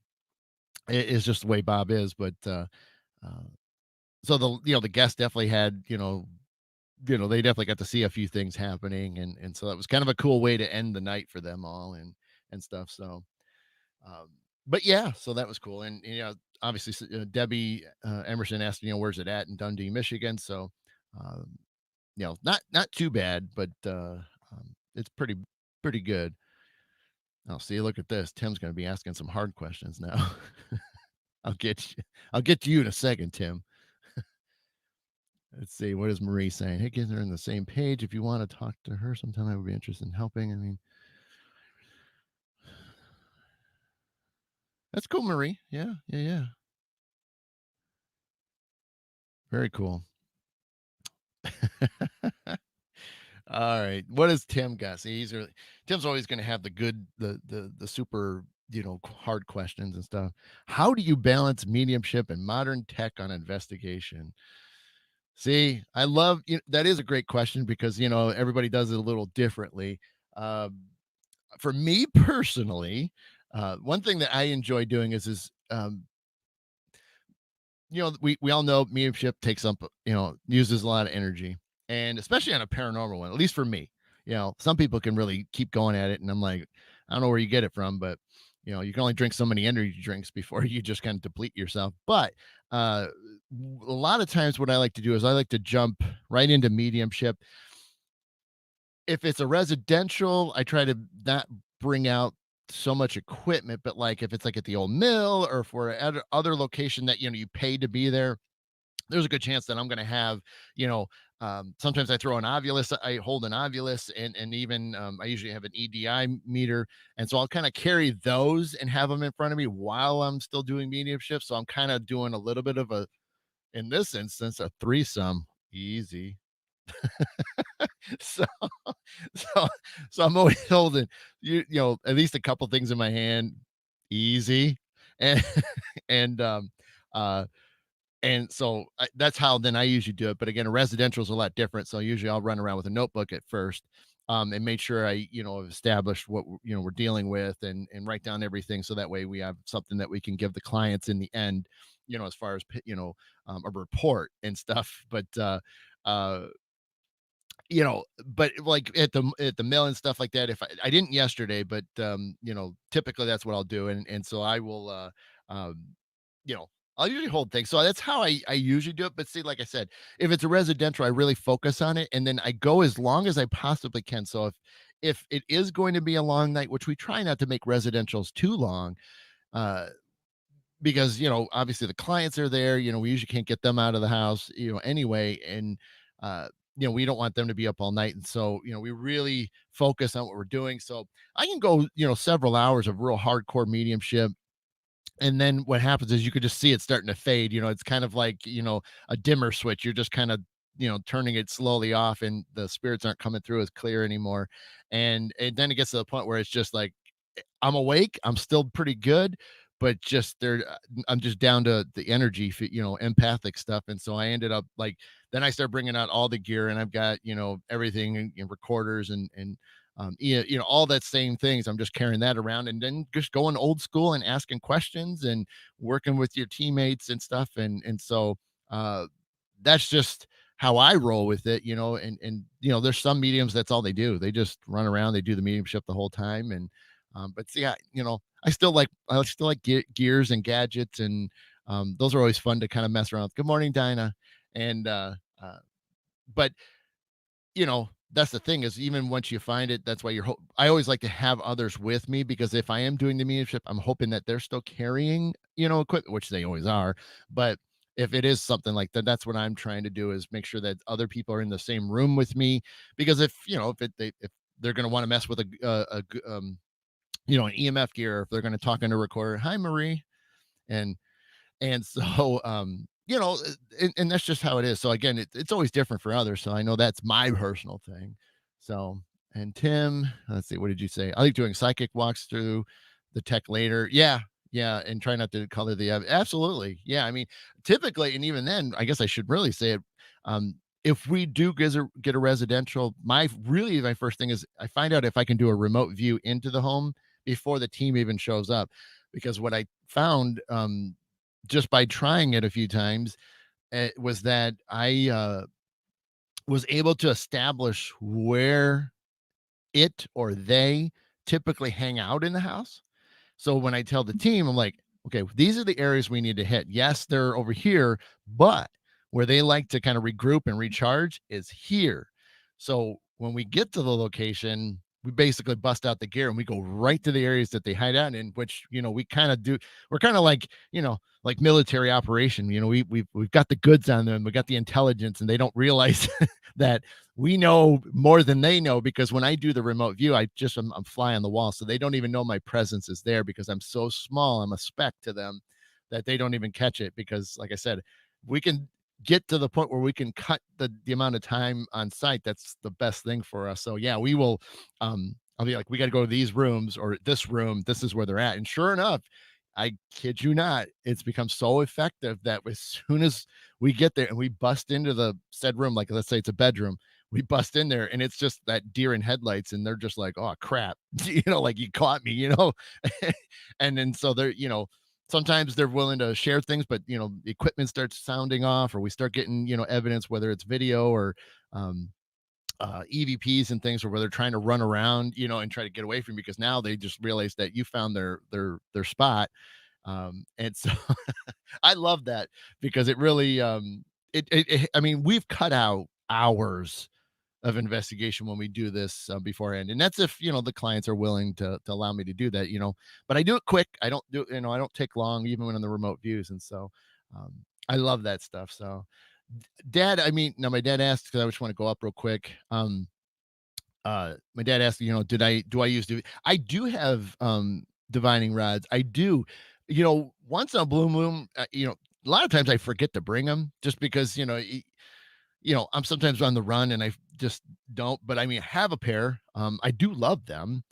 it's just the way Bob is. But uh, so the guests definitely had, they definitely got to see a few things happening. And so that was kind of a cool way to end the night for them all, and stuff. So um, but yeah, so that was cool. And obviously, Debbie Emerson asked, where's it at in Dundee, Michigan. So um, not too bad, but it's pretty good. I'll see. Look at this. Tim's going to be asking some hard questions now. I'll get to you in a second, Tim. Let's see. What is Marie saying? Hey, kids are on the same page. If you want to talk to her sometime, I would be interested in helping. I mean, that's cool, Marie. Yeah, yeah, yeah. Very cool. All right. What does Tim got? See, Tim's always going to have the good, the super, hard questions and stuff. How do you balance mediumship and modern tech on investigation? See, I love that is a great question, because everybody does it a little differently. Um, for me personally, one thing that I enjoy doing is we all know mediumship takes up, uses a lot of energy, and especially on a paranormal one, at least for me. Some people can really keep going at it, and I'm like, I don't know where you get it from, but you can only drink so many energy drinks before you just kind of deplete yourself. But uh, a lot of times, what I like to do is I like to jump right into mediumship. If it's a residential, I try to not bring out so much equipment, but like if it's like at the old mill or if we're at other location that you pay to be there, there's a good chance that I'm going to have, you know, sometimes I throw an ovulus, I hold an ovulus, and even I usually have an EDI meter, and so I'll kind of carry those and have them in front of me while I'm still doing mediumship. So I'm kind of doing a little bit of a, in this instance, a threesome. Easy. So, so, so I'm always holding at least a couple things in my hand. Easy, and and uh and so that's how then I usually do it. But again, a residential is a lot different. So usually I'll run around with a notebook at first, and make sure I, have established what we're dealing with, and write down everything so that way we have something that we can give the clients in the end, as far as a report and stuff. Uh, but like at the mill and stuff like that, if I didn't yesterday, but typically that's what I'll do, and so I will um you know I'll usually hold things. So that's how I usually do it. But see, like I said, if it's a residential, I really focus on it, and then I go as long as I possibly can. So if it is going to be a long night, which we try not to make residentials too long, uh because obviously the clients are there, we usually can't get them out of the house, anyway, and uh we don't want them to be up all night, and so we really focus on what we're doing. So I can go several hours of real hardcore mediumship, and then what happens is you could just see it starting to fade. It's kind of like a dimmer switch. You're just kind of turning it slowly off, and the spirits aren't coming through as clear anymore, and then it gets to the point where it's just like I'm awake, I'm still pretty good, but just I'm just down to the energy, empathic stuff. And so I ended up like, then I start bringing out all the gear, and I've got, everything, and recorders, all that same things. I'm just carrying that around, and then just going old school and asking questions and working with your teammates and stuff. And so, uh, that's just how I roll with it, and there's some mediums that's all they do. They just run around, they do the mediumship the whole time. And but see, I still like gears and gadgets, and those are always fun to kind of mess around with. Good morning, Dinah. And but that's the thing, is even once you find it, that's why I always like to have others with me, because if I am doing the mediumship, I'm hoping that they're still carrying, equipment, which they always are. But if it is something like that, that's what I'm trying to do, is make sure that other people are in the same room with me, because if they're going to want to mess with an EMF gear, if they're going to talk into a recorder, hi Marie, and and so, and that's just how it is. So again, it's always different for others. So I know that's my personal thing. So, and Tim, let's see, what did you say? I like doing psychic walks through the tech later. Yeah. Yeah. And try not to color the, absolutely. Yeah. I mean, typically, and even then, I guess I should really say it. If we do get a residential, my first thing is I find out if I can do a remote view into the home before the team even shows up, because what I found, just by trying it a few times, was that I was able to establish where it or they typically hang out in the house. So when I tell the team, I'm like, okay, these are the areas we need to hit. Yes, they're over here, but where they like to kind of regroup and recharge is here. So when we get to the location, we basically bust out the gear and we go right to the areas that they hide out in, which, we kind of do. We're kind of like, like military operation. We've got the goods on them. We got the intelligence, and they don't realize that we know more than they know, because when I do the remote view, I'm fly on the wall. So they don't even know my presence is there, because I'm so small. I'm a speck to them, that they don't even catch it. Because like I said, we can get to the point where we can cut the amount of time on site. That's the best thing for us. So yeah, we will, I'll be like, we got to go to these rooms, or this room. This is where they're at. And sure enough, I kid you not, it's become so effective that as soon as we get there and we bust into the said room, like let's say it's a bedroom, we bust in there and it's just that deer in headlights, and they're just like, oh crap, like you caught me. And then so they're, sometimes they're willing to share things, but equipment starts sounding off, or we start getting evidence, whether it's video or um, EVPs and things, or where they're trying to run around, and try to get away from you because now they just realize that you found their spot. And so I love that because it really I mean, we've cut out hours of investigation when we do this beforehand, and that's if the clients are willing to allow me to do that. But I do it quick. I don't do I don't take long, even when in the remote views. And so um, I love that stuff. So dad, I mean, now my dad asked, because I just want to go up real quick. My dad asked, do I use I do have divining rods. I do. Once in a blue moon, a lot of times I forget to bring them just because, I'm sometimes on the run and I just don't. But I mean, I have a pair. I do love them.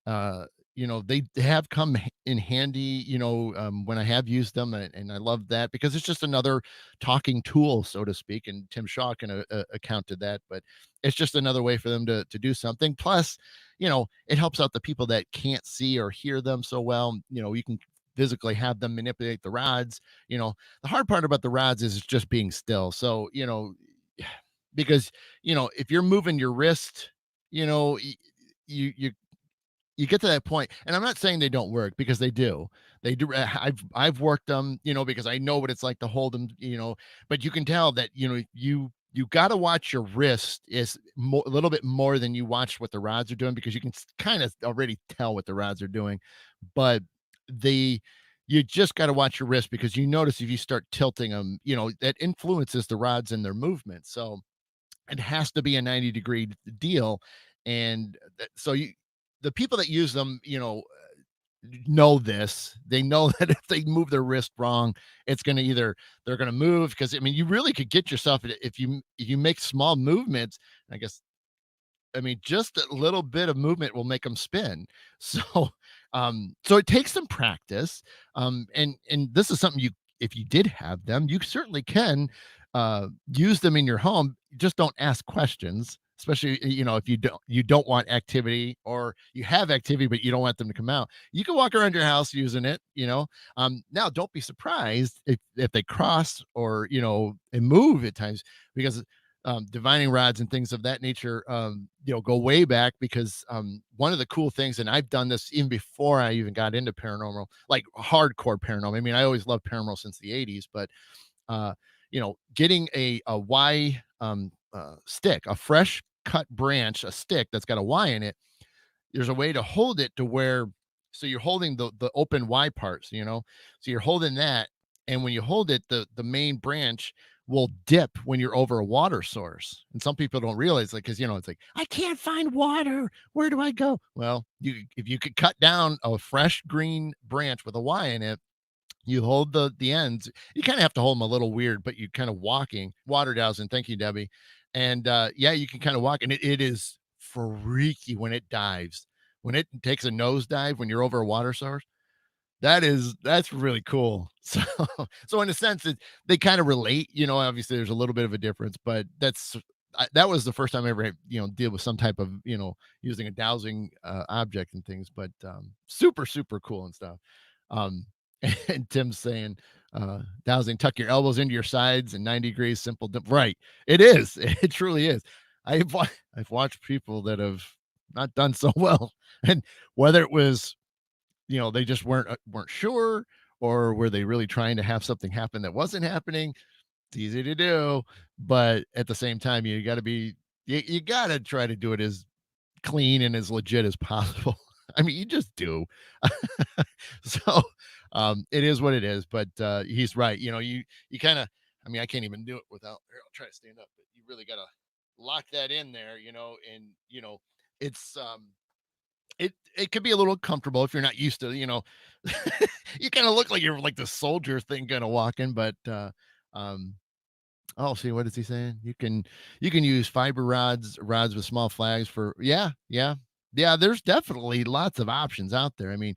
Uh, they have come in handy, when I have used them, and I love that because it's just another talking tool, so to speak. And Tim Shaw can account to that, but it's just another way for them to do something. Plus, it helps out the people that can't see or hear them so well. You can physically have them manipulate the rods. The hard part about the rods is just being still. So, because if you're moving your wrist, you know y- you get to that point, and I'm not saying they don't work, because they do. I've worked them, because I know what it's like to hold them, but you can tell that you got to watch your wrist is a little bit more than you watch what the rods are doing, because you can kind of already tell what the rods are doing. But they you just got to watch your wrist, because you notice if you start tilting them, that influences the rods and their movement. So it has to be a 90-degree deal. And so the people that use them, know this. They know that if they move their wrist wrong, it's going to either they're going to move, because I mean, you really could get yourself, if you make small movements. I guess, I mean, just a little bit of movement will make them spin. So, so it takes some practice. And this is something, if you did have them, you certainly can use them in your home. Just don't ask questions, especially, if you don't want activity, or you have activity but you don't want them to come out. You can walk around your house using it. Now don't be surprised if they cross, or and move at times, because divining rods and things of that nature, go way back, because one of the cool things, and I've done this even before I even got into paranormal, like hardcore paranormal. I mean, I always loved paranormal since the 80s, but getting a Y stick, a fresh cut branch, a stick that's got a Y in it. There's a way to hold it to where, so you're holding the open Y parts, so you're holding that, and when you hold it, the main branch will dip when you're over a water source. And some people don't realize, like, because it's like, I can't find water, where do I go? Well, if you could cut down a fresh green branch with a Y in it, you hold the ends. You kind of have to hold them a little weird, but you kind of walking water dowsing. Thank you, Debbie. And yeah, you can kind of walk, and it is freaky when it dives. When it takes a nosedive when you're over a water source, that's really cool. So so in a sense, they kind of relate. Obviously there's a little bit of a difference, but that was the first time I ever had, deal with some type of, using a dowsing object and things. But super super cool and stuff. um and Tim's saying, dowsing, tuck your elbows into your sides and 90 degrees, simple dip. Right. It is. It truly is. I've watched people that have not done so well. And whether it was, they just weren't sure, or were they really trying to have something happen that wasn't happening. It's easy to do, but at the same time, you gotta try to do it as clean and as legit as possible. I mean, you just do. So, it is what it is, but, he's right. You kinda, I mean, I can't even do it without here, I'll try to stand up, but you really gotta lock that in there, and, it's, it could be a little comfortable if you're not used to, you kinda look like you're like the soldier thing kinda walking, but, um oh, see, what is he saying? You can use fiber rods with small flags for, yeah, yeah. Yeah, there's definitely lots of options out there. I mean,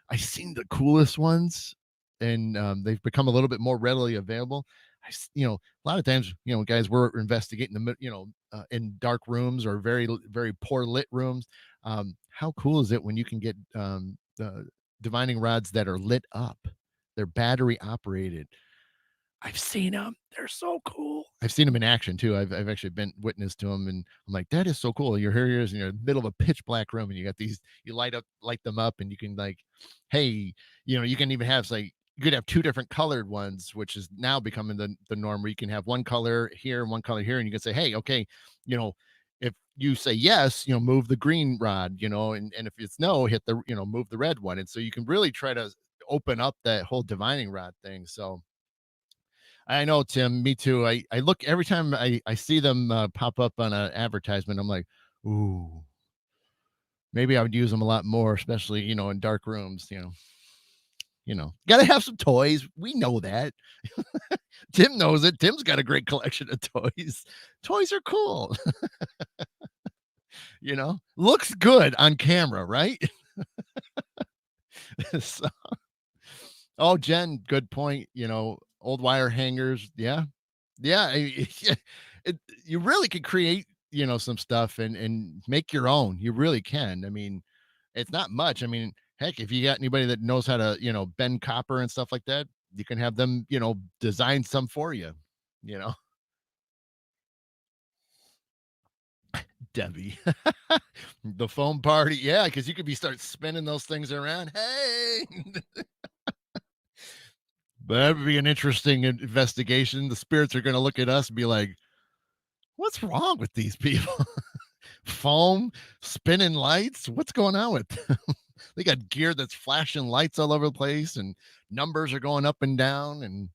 I've seen the coolest ones, and they've become a little bit more readily available. A lot of times, guys, we're investigating in dark rooms, or very poor lit rooms. How cool is it when you can get the divining rods that are lit up? They're battery operated. I've seen them. They're so cool. I've seen them in action too. I've actually been witness to them, and I'm like, that is so cool. You're here, in the middle of a pitch black room, and you got these. You light them up, and you can like, hey, you can even have like you could have two different colored ones, which is now becoming the norm. Where you can have one color here and one color here, and you can say, hey, okay, you know, if you say yes, move the green rod, and if it's no, hit the move the red one, and so you can really try to open up that whole divining rod thing. So I know, Tim. Me too. I look every time I see them pop up on an advertisement. I'm like, ooh, maybe I would use them a lot more, especially in dark rooms. Got to have some toys. We know that. Tim knows it. Tim's got a great collection of toys. Toys are cool. Looks good on camera, right? So, oh, Jen, good point. Old wire hangers. Yeah, yeah, you really could create, some stuff and make your own. You really can. I mean, it's not much. I mean, heck, if you got anybody that knows how to, bend copper and stuff like that, you can have them, design some for you. You know, Debbie, the foam party, yeah, because you could be start spinning those things around. Hey, but that would be an interesting investigation. The spirits are going to look at us and be like, "What's wrong with these people?" Foam, spinning lights. What's going on with them? They got gear that's flashing lights all over the place, and numbers are going up and down. And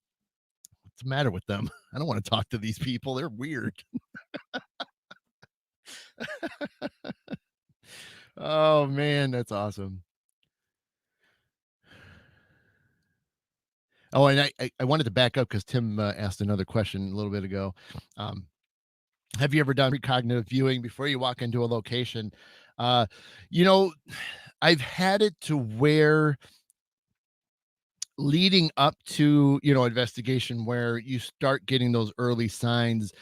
what's the matter with them? I don't want to talk to these people. They're weird. Oh man, that's awesome. Oh, and I wanted to back up because Tim asked another question a little bit ago. Um, have you ever done precognitive viewing before you walk into a location? Uh, you know, I've had it to where leading up to investigation where you start getting those early signs,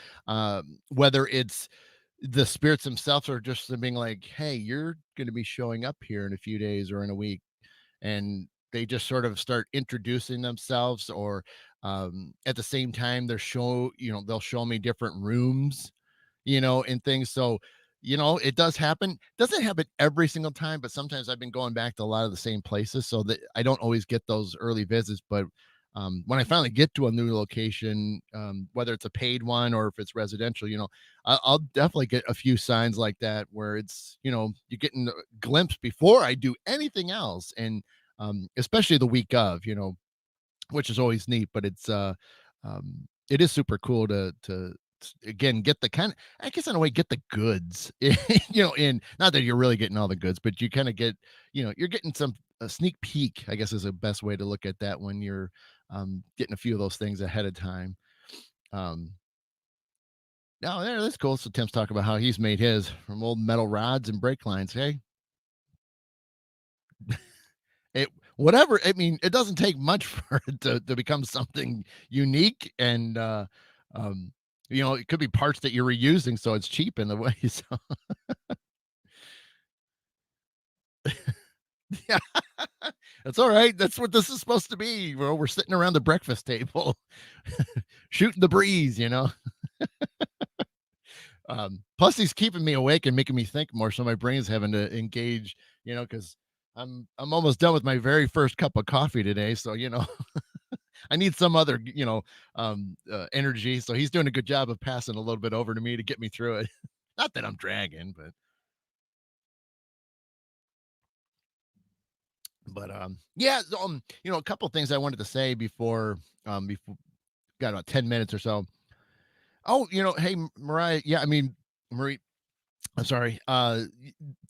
whether it's the spirits themselves or just them being like, hey, you're going to be showing up here in a few days or in a week, and they just sort of start introducing themselves, or at the same time they'll show me different rooms, and things. So, it does happen. Doesn't happen every single time, but sometimes I've been going back to a lot of the same places so that I don't always get those early visits. But when I finally get to a new location, whether it's a paid one or if it's residential, I'll definitely get a few signs like that where it's, you're getting a glimpse before I do anything else. And especially the week of, which is always neat, but it is super cool to again get the kind of, I guess in a way, get the goods. In not that you're really getting all the goods, but you kind of get, you're getting some a sneak peek, I guess is the best way to look at that when you're getting a few of those things ahead of time. Um no, there, that's cool. So Tim's talking about how he's made his from old metal rods and brake lines. Hey, it whatever. I mean, it doesn't take much for it to become something unique, and it could be parts that you're reusing, so it's cheap in the way. So yeah, that's all right. That's what this is supposed to be. We're sitting around the breakfast table, shooting the breeze. Plus he's keeping me awake and making me think more, so my brain's having to engage. Because I'm almost done with my very first cup of coffee today. So I need some other, energy. So he's doing a good job of passing a little bit over to me to get me through it. Not that I'm dragging, but yeah, so, a couple of things I wanted to say before got about 10 minutes or so. Oh, hey, Mariah. Yeah, I mean, Marie, I'm sorry.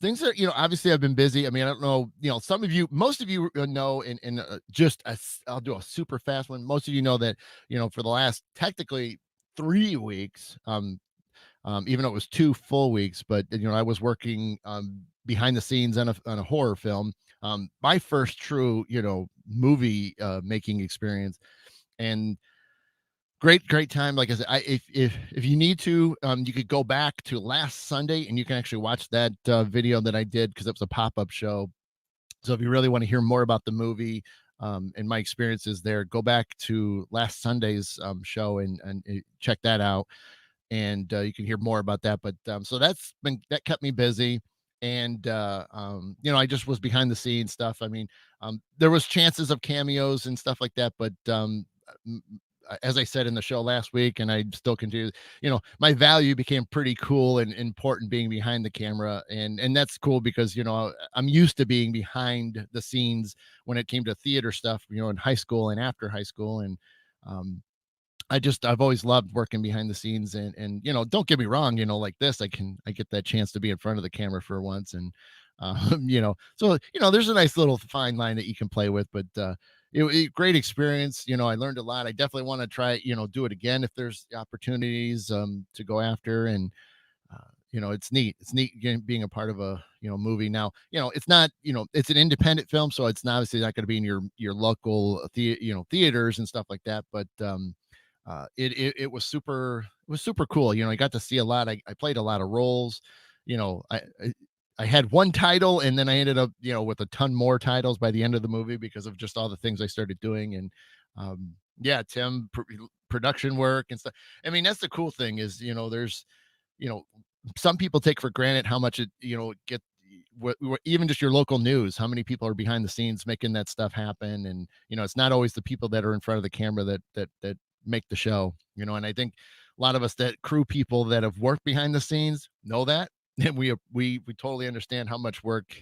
Things are, obviously I've been busy. I mean, I don't know, some of you, most of you know, in just I'll do a super fast one. Most of you know that, for the last technically 3 weeks, even though it was 2 full weeks, but I was working behind the scenes on a horror film. My first true, movie making experience, and great time. Like I said, if you need to, you could go back to last Sunday and you can actually watch that video that I did because it was a pop-up show. So if you really want to hear more about the movie, and my experiences there, go back to last Sunday's show and check that out, and you can hear more about that. But so that kept me busy, and I just was behind the scenes stuff. I mean, there was chances of cameos and stuff like that, but as I said in the show last week, and I still continue, my value became pretty cool and important being behind the camera, and that's cool because I'm used to being behind the scenes when it came to theater stuff, in high school and after high school, and um, I've always loved working behind the scenes, and don't get me wrong, like this, I get that chance to be in front of the camera for once, and so there's a nice little fine line that you can play with, but great experience. I learned a lot. I definitely want to try, do it again if there's opportunities to go after, and it's neat. It's neat being a part of a movie. Now, it's not, it's an independent film, so it's obviously not going to be in your local theaters and stuff like that, but it was super cool. I got to see a lot. I played a lot of roles. You know, I had one title, and then I ended up with a ton more titles by the end of the movie because of just all the things I started doing. And yeah, Tim, production work and stuff. I mean, that's the cool thing is there's you know some people take for granted how much it get even just your local news, how many people are behind the scenes making that stuff happen. And it's not always the people that are in front of the camera that make the show. And I think a lot of us that crew people that have worked behind the scenes know that, and we totally understand how much work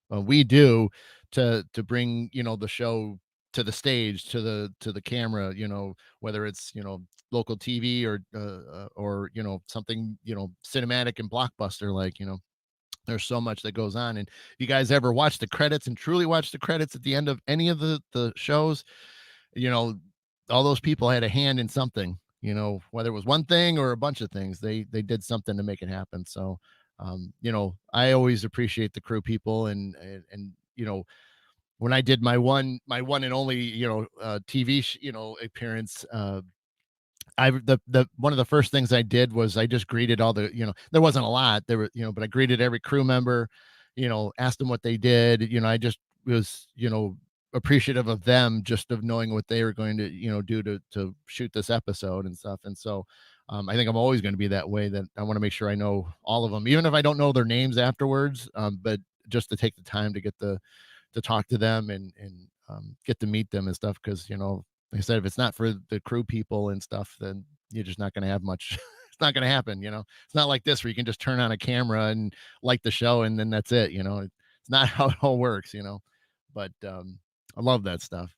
we do to bring the show to the stage, to the camera, whether it's local TV or something cinematic and blockbuster, like there's so much that goes on. And you guys ever watch the credits and truly watch the credits at the end of any of the shows, you know all those people had a hand in something, whether it was one thing or a bunch of things, they did something to make it happen. So I always appreciate the crew people, and when I did my one and only TV appearance, I the one of the first things I did was I just greeted all the, there wasn't a lot there were, but I greeted every crew member, asked them what they did. I just was, appreciative of them, just of knowing what they were going to, do to shoot this episode and stuff. And so I think I'm always going to be that way, that I want to make sure I know all of them, even if I don't know their names afterwards. But just to take the time to get to talk to them and get to meet them and stuff. Cause like I said, if it's not for the crew people and stuff, then you're just not going to have much. It's not going to happen. It's not like this where you can just turn on a camera and like the show and then that's it. It's not how it all works. But I love that stuff.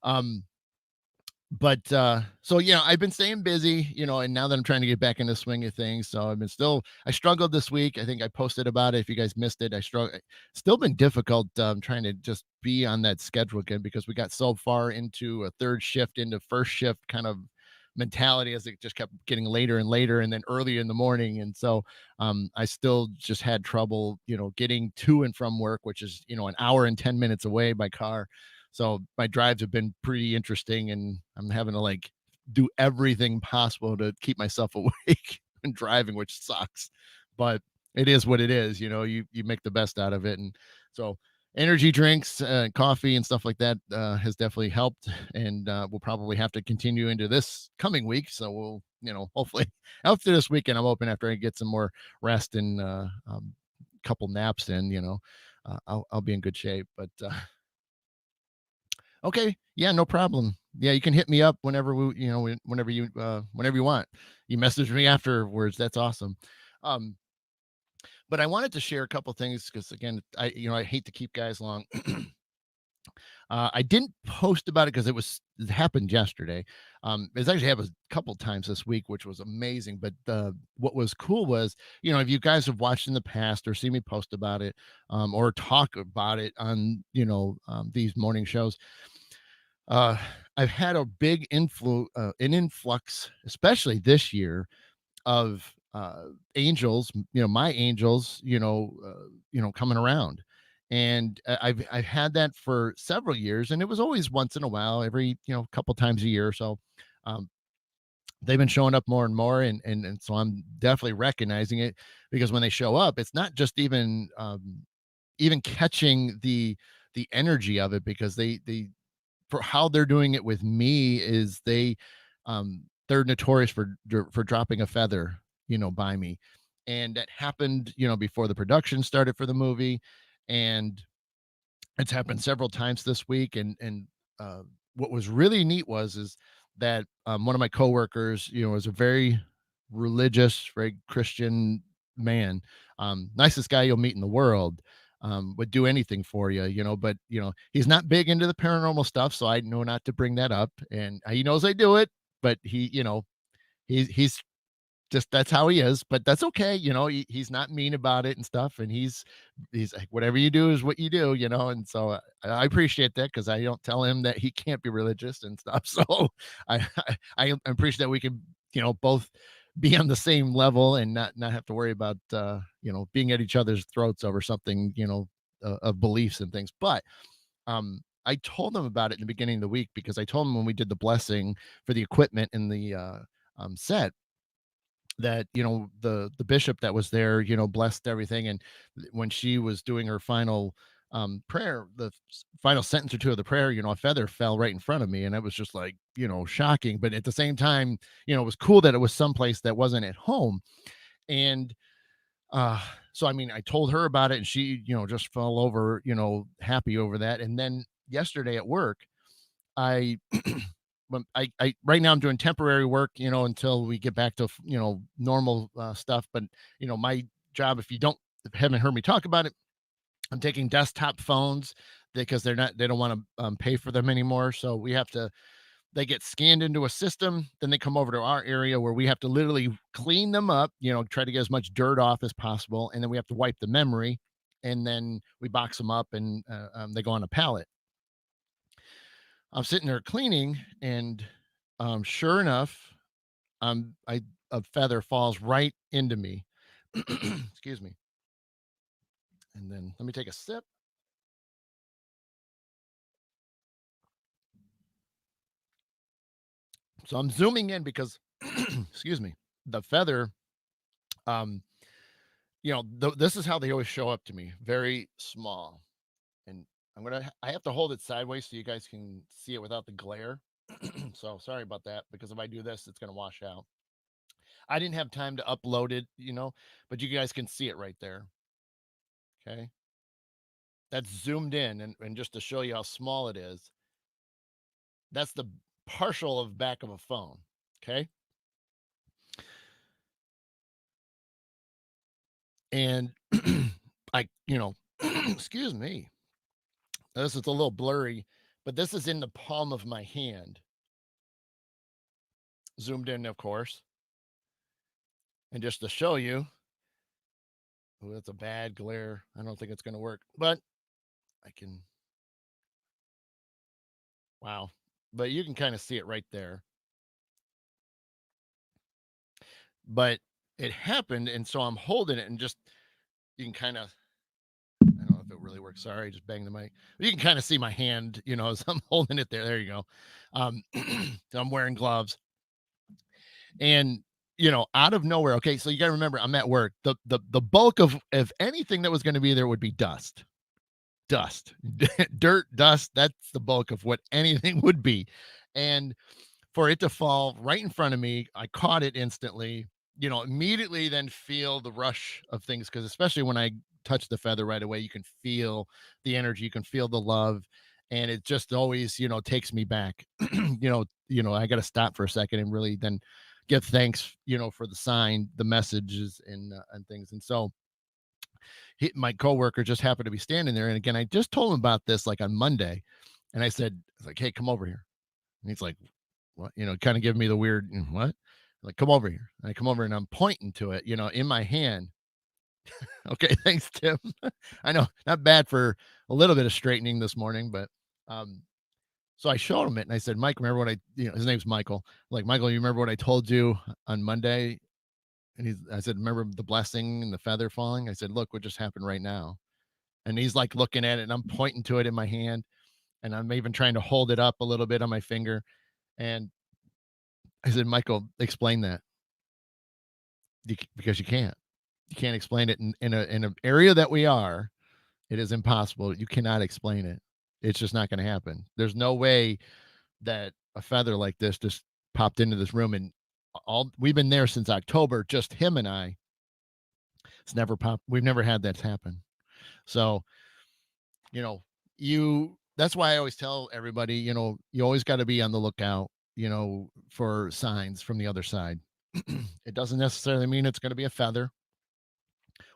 Um, but so I've been staying busy, and now that I'm trying to get back in the swing of things, so I struggled this week. I think I posted about it. If you guys missed it, I struggle still been difficult trying to just be on that schedule again, because we got so far into a third shift, into first shift kind of mentality, as it just kept getting later and later and then early in the morning. And so I still just had trouble getting to and from work, which is an hour and 10 minutes away by car. So my drives have been pretty interesting, and I'm having to like do everything possible to keep myself awake and driving, which sucks. But it is what it is. You make the best out of it. And so energy drinks, coffee and stuff like that has definitely helped, and we'll probably have to continue into this coming week. So we'll, hopefully after this weekend, I'm hoping after I get some more rest and couple naps in, I'll be in good shape. But okay. Yeah, no problem. Yeah, you can hit me up whenever whenever you want. You message me afterwards. That's awesome. Um, but I wanted to share a couple things because again, I hate to keep guys long. I didn't post about it because it happened yesterday. It's actually happened a couple times this week, which was amazing. But what was cool was, if you guys have watched in the past or see me post about it, or talk about it on, these morning shows, uh, I've had a big an influx, especially this year, of angels, my angels, coming around. And I've had that for several years, and it was always once in a while, every couple times a year or so. Um, they've been showing up more and more, and so I'm definitely recognizing it, because when they show up, it's not just even catching the energy of it, because they for how they're doing it with me is they're notorious for dropping a feather, by me. And that happened, before the production started for the movie. And it's happened several times this week. And what was really neat is that one of my coworkers, was a very religious, very Christian man, nicest guy you'll meet in the world. Would do anything for you, but he's not big into the paranormal stuff, so I know not to bring that up. And he knows I do it, but he's just that's how he is, but that's okay. He's not mean about it and stuff. And he's like, whatever you do is what you do, and so I appreciate that because I don't tell him that he can't be religious and stuff. So I appreciate that we can, both be on the same level and not have to worry about being at each other's throats over something, of beliefs and things. But I told them about it in the beginning of the week because I told them when we did the blessing for the equipment in the set that the bishop that was there blessed everything. And when she was doing her final prayer, the final sentence or two of the prayer, a feather fell right in front of me, and it was just like, shocking. But at the same time, it was cool that it was someplace that wasn't at home. And uh so I mean, I told her about it, and she just fell over, happy over that. And then yesterday at work, I I right now I'm doing temporary work, until we get back to normal stuff. But my job, if you haven't heard me talk about it, I'm taking desktop phones because they don't want to pay for them anymore. So they get scanned into a system, then they come over to our area where we have to literally clean them up, try to get as much dirt off as possible, and then we have to wipe the memory, and then we box them up, and they go on a pallet. I'm sitting there cleaning, and sure enough, I a feather falls right into me. Excuse me. And then let me take a sip. So I'm zooming in because, excuse me, the feather. Um, this is how they always show up to me, very small, and I have to hold it sideways so you guys can see it without the glare. So sorry about that, because if I do this, it's gonna wash out. I didn't have time to upload it, but you guys can see it right there. Okay. That's zoomed in, and just to show you how small it is, that's the partial of back of a phone. Okay. And I, excuse me, this is a little blurry, but this is in the palm of my hand, zoomed in, of course. And just to show you, oh, that's a bad glare. I don't think it's going to work, but I can, wow. But you can kind of see it right there. But it happened. And so I'm holding it, and just, you can kind of, I don't know if it really works. Sorry, I just banged the mic. You can kind of see my hand, as I'm holding it there. There you go. So I'm wearing gloves, and out of nowhere. Okay, so you got to remember, I'm at work. The bulk of anything that was going to be there would be dust, dirt, dust. That's the bulk of what anything would be. And for it to fall right in front of me, I caught it instantly, immediately then feel the rush of things. Cause especially when I touch the feather right away, you can feel the energy, you can feel the love. And it just always, takes me back. I got to stop for a second and really then give thanks, for the sign, the messages, and things. And so my coworker just happened to be standing there. And again, I just told him about this like on Monday. And I said, like, hey, come over here. And he's like, what? Kind of giving me the weird, what? Like, come over here. And I come over, and I'm pointing to it, in my hand. Okay, thanks, Tim. I know, not bad for a little bit of straightening this morning, but um, so I showed him it, and I said, Mike, remember what his name's Michael. Like, Michael, you remember what I told you on Monday? And I said, remember the blessing and the feather falling? I said, look what just happened right now. And he's like looking at it, and I'm pointing to it in my hand, and I'm even trying to hold it up a little bit on my finger. And I said, Michael, explain that. Because you can't explain it in an area that we are. It is impossible. You cannot explain it. It's just not going to happen. There's no way that a feather like this just popped into this room, and all we've been there since October, just him and I. It's never popped. We've never had that happen. So, you know, you that's why I always tell everybody, you always got to be on the lookout, for signs from the other side. It doesn't necessarily mean it's going to be a feather.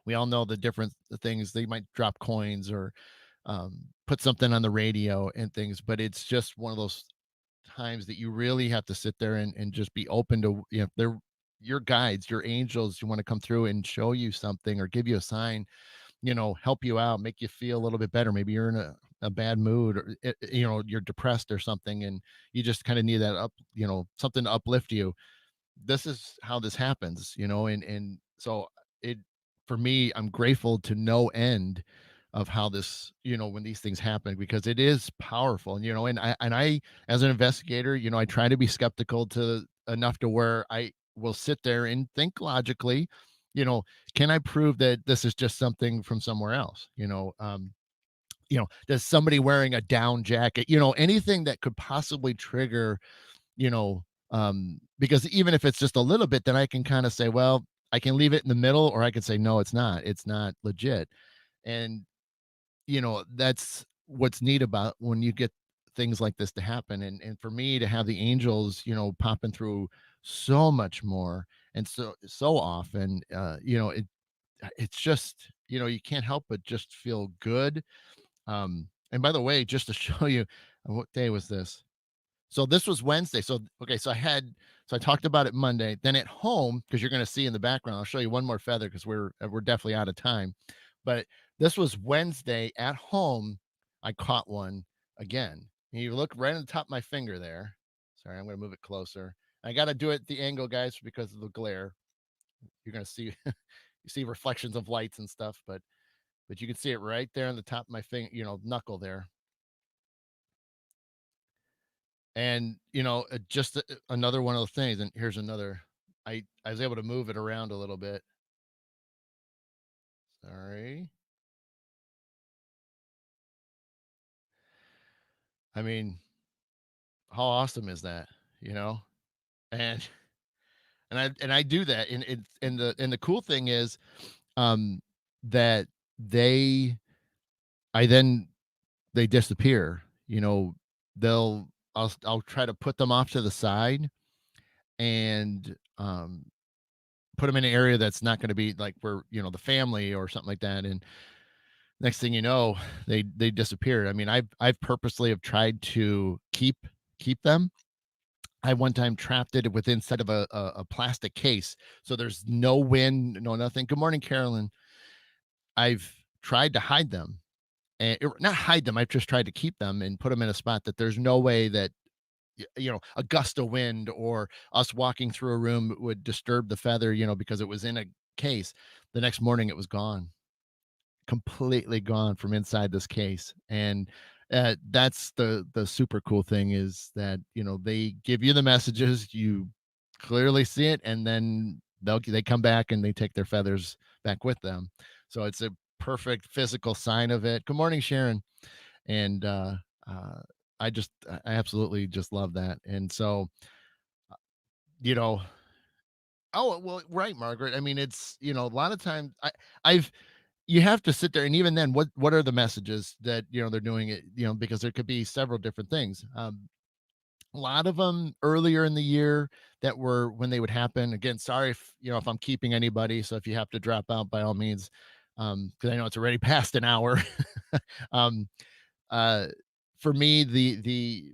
We all know the different things. They might drop coins or put something on the radio and things, but it's just one of those times that you really have to sit there and just be open to, they're your guides, your angels, you want to come through and show you something or give you a sign, help you out, make you feel a little bit better. Maybe you're in a bad mood, or you're depressed or something, and you just kind of need that something to uplift you. This is how this happens, and so it for me, I'm grateful to no end of how this, when these things happen, because it is powerful. And and I as an investigator, I try to be skeptical to enough to where I will sit there and think logically, you know, can I prove that this is just something from somewhere else? Does somebody wearing a down jacket, anything that could possibly trigger, because even if it's just a little bit, then I can kind of say, well, I can leave it in the middle, or I can say, no, it's not legit. And that's what's neat about when you get things like this to happen. And for me to have the angels, popping through so much more and so often, it's just, you can't help but just feel good. And by the way, just to show you, what day was this? So this was Wednesday. So okay, so I talked about it Monday. Then at home, because you're going to see in the background, I'll show you one more feather because we're definitely out of time. But this was Wednesday at home. I caught one again. And you look right on the top of my finger there. Sorry, I'm going to move it closer. I got to do it at the angle, guys, because of the glare. You're going to see you see reflections of lights and stuff, but you can see it right there on the top of my finger, knuckle there. And, just another one of the things, and here's another. I was able to move it around a little bit. Sorry. I mean, how awesome is that? You know? And and I do that. And the cool thing is, um, that they I then they disappear. They'll I'll try to put them off to the side and put them in an area that's not going to be like where, the family or something like that. And next thing you know, they disappeared. I mean, I've purposely have tried to keep them. I one time trapped it with inside of a plastic case, so there's no wind, no nothing. Good morning, Carolyn. I've tried to hide them, and not hide them. I've just tried to keep them and put them in a spot that there's no way that a gust of wind or us walking through a room would disturb the feather, because it was in a case. The next morning, it was gone, completely gone from inside this case. And that's the super cool thing, is that they give you the messages, you clearly see it, and then they come back and they take their feathers back with them. So it's a perfect physical sign of it. Good morning, Sharon. And uh I absolutely just love that. And so, you know oh well, right, Margaret. I mean, it's, a lot of times I've you have to sit there, and even then, what are the messages that, they're doing it, because there could be several different things. A lot of them earlier in the year, that were when they would happen. Again, sorry if I'm keeping anybody, so if you have to drop out, by all means, because I know it's already past an hour. um uh for me, the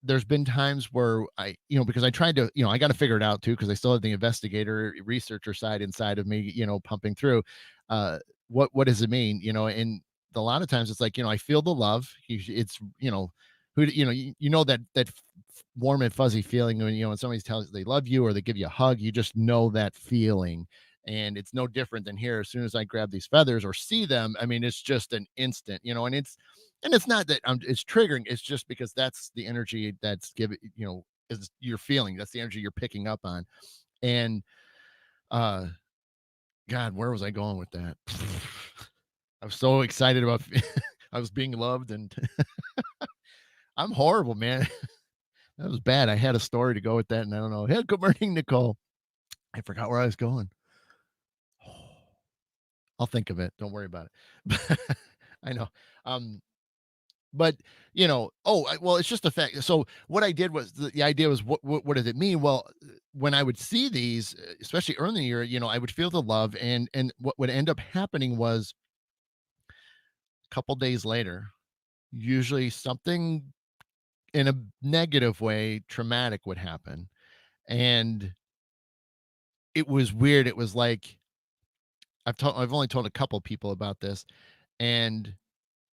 there's been times where because I tried to, I got to figure it out too, because I still have the investigator researcher side inside of me, pumping through. Uh, what does it mean? And a lot of times it's like, I feel the love. It's, who, that warm and fuzzy feeling when, when somebody tells you they love you or they give you a hug, you just know that feeling. And it's no different than here. As soon as I grab these feathers or see them, I mean, it's just an instant, and it's not that it's triggering. It's just because that's the energy that's given, is you're feeling. That's the energy you're picking up on. And uh God, where was I going with that? I was so excited about I was being loved, and I'm horrible, man. That was bad. I had a story to go with that, and I don't know. Hey, good morning, Nicole. I forgot where I was going. I'll think of it. Don't worry about it. I know. Um, but well, it's just a fact. So what I did was the idea was what does it mean? Well, when I would see these, especially early in the year, I would feel the love, and what would end up happening was a couple days later, usually something in a negative way, traumatic would happen, and it was weird. It was like I've only told a couple people about this, and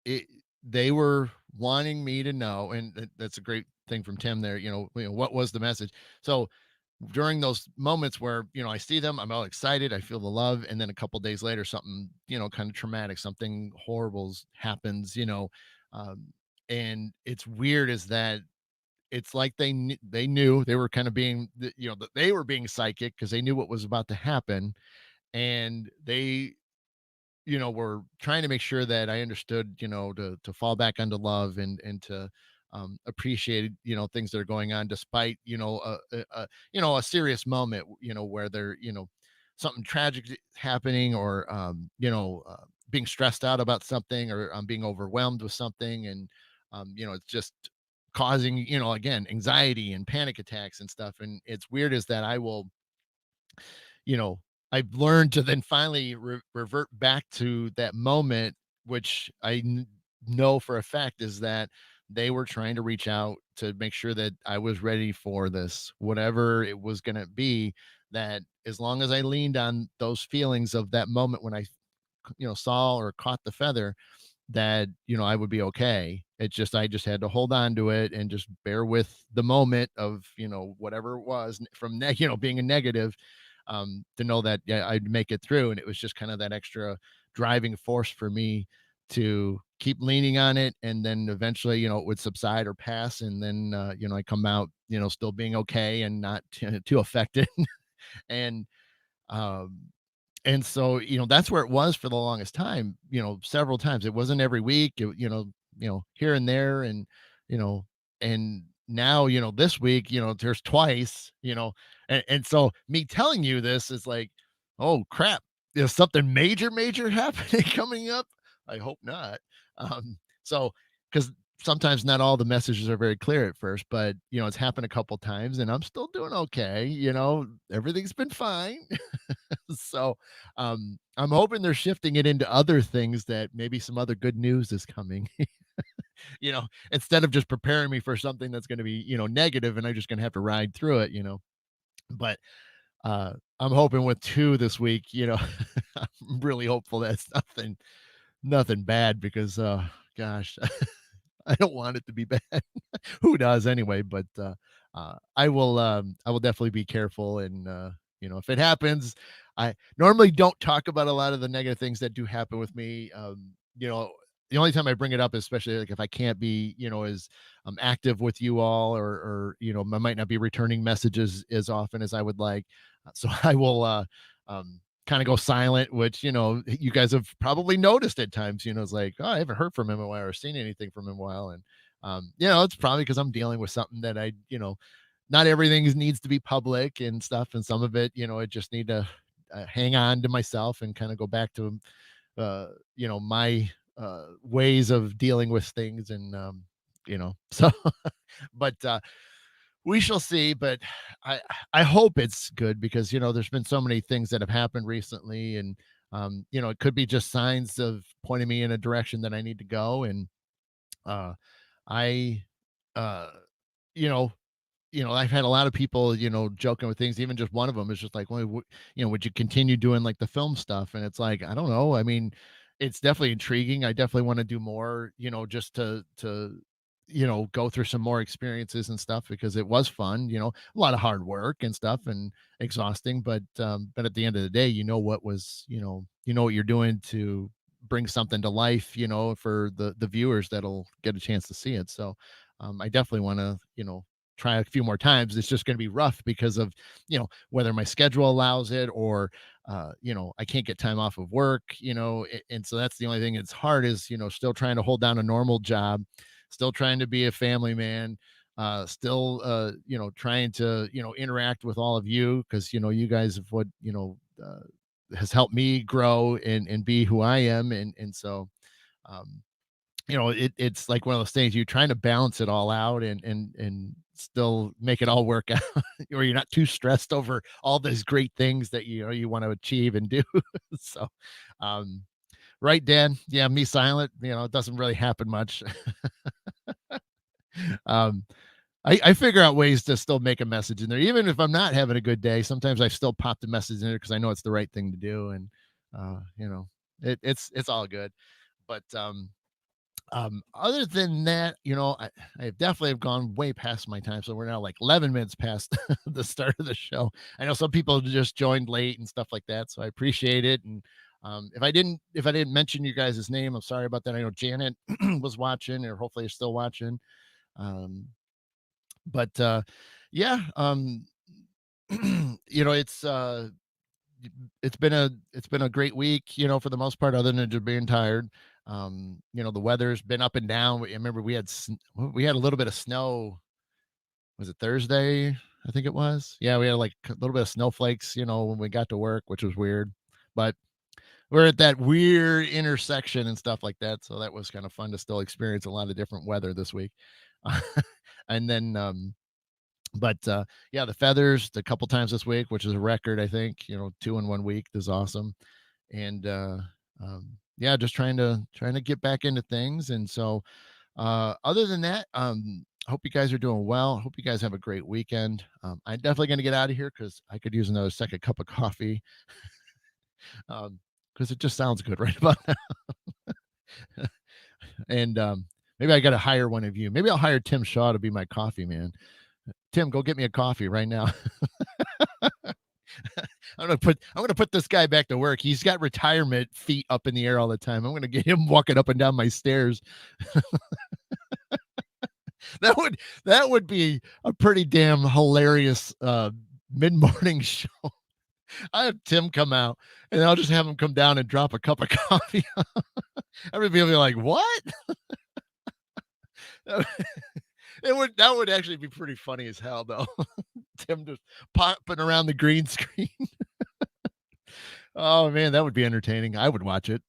it they were wanting me to know, and that's a great thing from Tim there, what was the message? So during those moments where, I see them, I'm all excited, I feel the love, and then a couple days later, something, kind of traumatic, something horrible happens, um, and it's weird is that it's like they knew they were kind of being, that they were being psychic because they knew what was about to happen, and they were trying to make sure that I understood, to fall back onto love and to appreciate, things that are going on despite, a serious moment, where they're, something tragic happening or, being stressed out about something or being overwhelmed with something. And, it's just causing, again, anxiety and panic attacks and stuff. And it's weird is that I will, you know, I've learned to then finally revert back to that moment, which know for a fact is that they were trying to reach out to make sure that I was ready for this, whatever it was going to be. That as long as I leaned on those feelings of that moment when I, saw or caught the feather, that I would be okay. It's just I just had to hold on to it and just bear with the moment of whatever it was from being a negative, to know that yeah, I'd make it through. And it was just kind of that extra driving force for me to keep leaning on it, and then eventually it would subside or pass, and then I come out still being okay and not too affected. and um and so, that's where it was for the longest time, several times. It wasn't every week, here and there. And, you know, and now, this week, there's twice, and so me telling you this is like, oh crap, there's something major happening coming up. I hope not. So, because sometimes not all the messages are very clear at first, but it's happened a couple times and I'm still doing okay. Everything's been fine. So I'm hoping they're shifting it into other things, that maybe some other good news is coming, instead of just preparing me for something that's going to be, negative and I'm just going to have to ride through it. But I'm hoping with two this week, I'm really hopeful that's nothing bad because gosh, I don't want it to be bad. Who does anyway? But I will definitely be careful. And if it happens, I normally don't talk about a lot of the negative things that do happen with me. The only time I bring it up, especially like if I can't be, as active with you all, or I might not be returning messages as often as I would like. So I will kind of go silent, which you guys have probably noticed at times. It's like, oh, I haven't heard from him in a while or seen anything from him in a while. And it's probably because I'm dealing with something that not everything needs to be public and stuff, and some of it, I just need to hang on to myself and kind of go back to my ways of dealing with things. And so but we shall see. But I hope it's good, because there's been so many things that have happened recently, and it could be just signs of pointing me in a direction that I need to go. And uh I uh you know I've had a lot of people, joking with things. Even just one of them is just like, well, would you continue doing like the film stuff? And it's like, I don't know. I mean, it's definitely intriguing. I definitely want to do more, just to go through some more experiences and stuff, because it was fun, a lot of hard work and stuff and exhausting. But at the end of the day, what was, what you're doing to bring something to life, for the viewers that'll get a chance to see it. So I definitely want to, try a few more times. It's just going to be rough because of, whether my schedule allows it, or, I can't get time off of work, and so that's the only thing that's hard is, still trying to hold down a normal job. still trying to be a family man, still, trying to, interact with all of you because, you guys have what, has helped me grow and be who I am. And so, um, it's like one of those things you're trying to balance it all out and still make it all work out, or you're not too stressed over all these great things that you want to achieve and do. So, um, right, Dan? Yeah, me silent. It doesn't really happen much. um, I figure out ways to still make a message in there, even if I'm not having a good day. Sometimes I still pop the message in there because I know it's the right thing to do, and it's all good. But other than that, I definitely have gone way past my time. So we're now like 11 minutes past the start of the show. I know some people just joined late and stuff like that. So I appreciate it. And if I didn't mention you guys' name, I'm sorry about that. I know Janet was watching, or hopefully is still watching. Um, but yeah, it's it's been a great week, for the most part, other than just being tired. The weather's been up and down. I remember we had a little bit of snow. Was it Thursday? I think it was. Yeah, we had like a little bit of snowflakes, when we got to work, which was weird. But we're at that weird intersection and stuff like that. So that was kind of fun to still experience a lot of different weather this week. And then but yeah, the feathers a couple times this week, which is a record, I think. Two in one week is awesome. And yeah, just trying to get back into things. And so other than that, I hope you guys are doing well. I hope you guys have a great weekend. I'm definitely going to get out of here because I could use another second cup of coffee. Because it just sounds good right about now. And maybe I got to hire one of you. Maybe I'll hire Tim Shaw to be my coffee man. Tim, go get me a coffee right now. I'm gonna put this guy back to work. He's got retirement feet up in the air all the time. I'm gonna get him walking up and down my stairs. That would be a pretty damn hilarious mid-morning show. I have Tim come out and I'll just have him come down and drop a cup of coffee. Everybody will be like, what? That would actually be pretty funny as hell though. Tim just popping around the green screen. Oh man, that would be entertaining. I would watch it.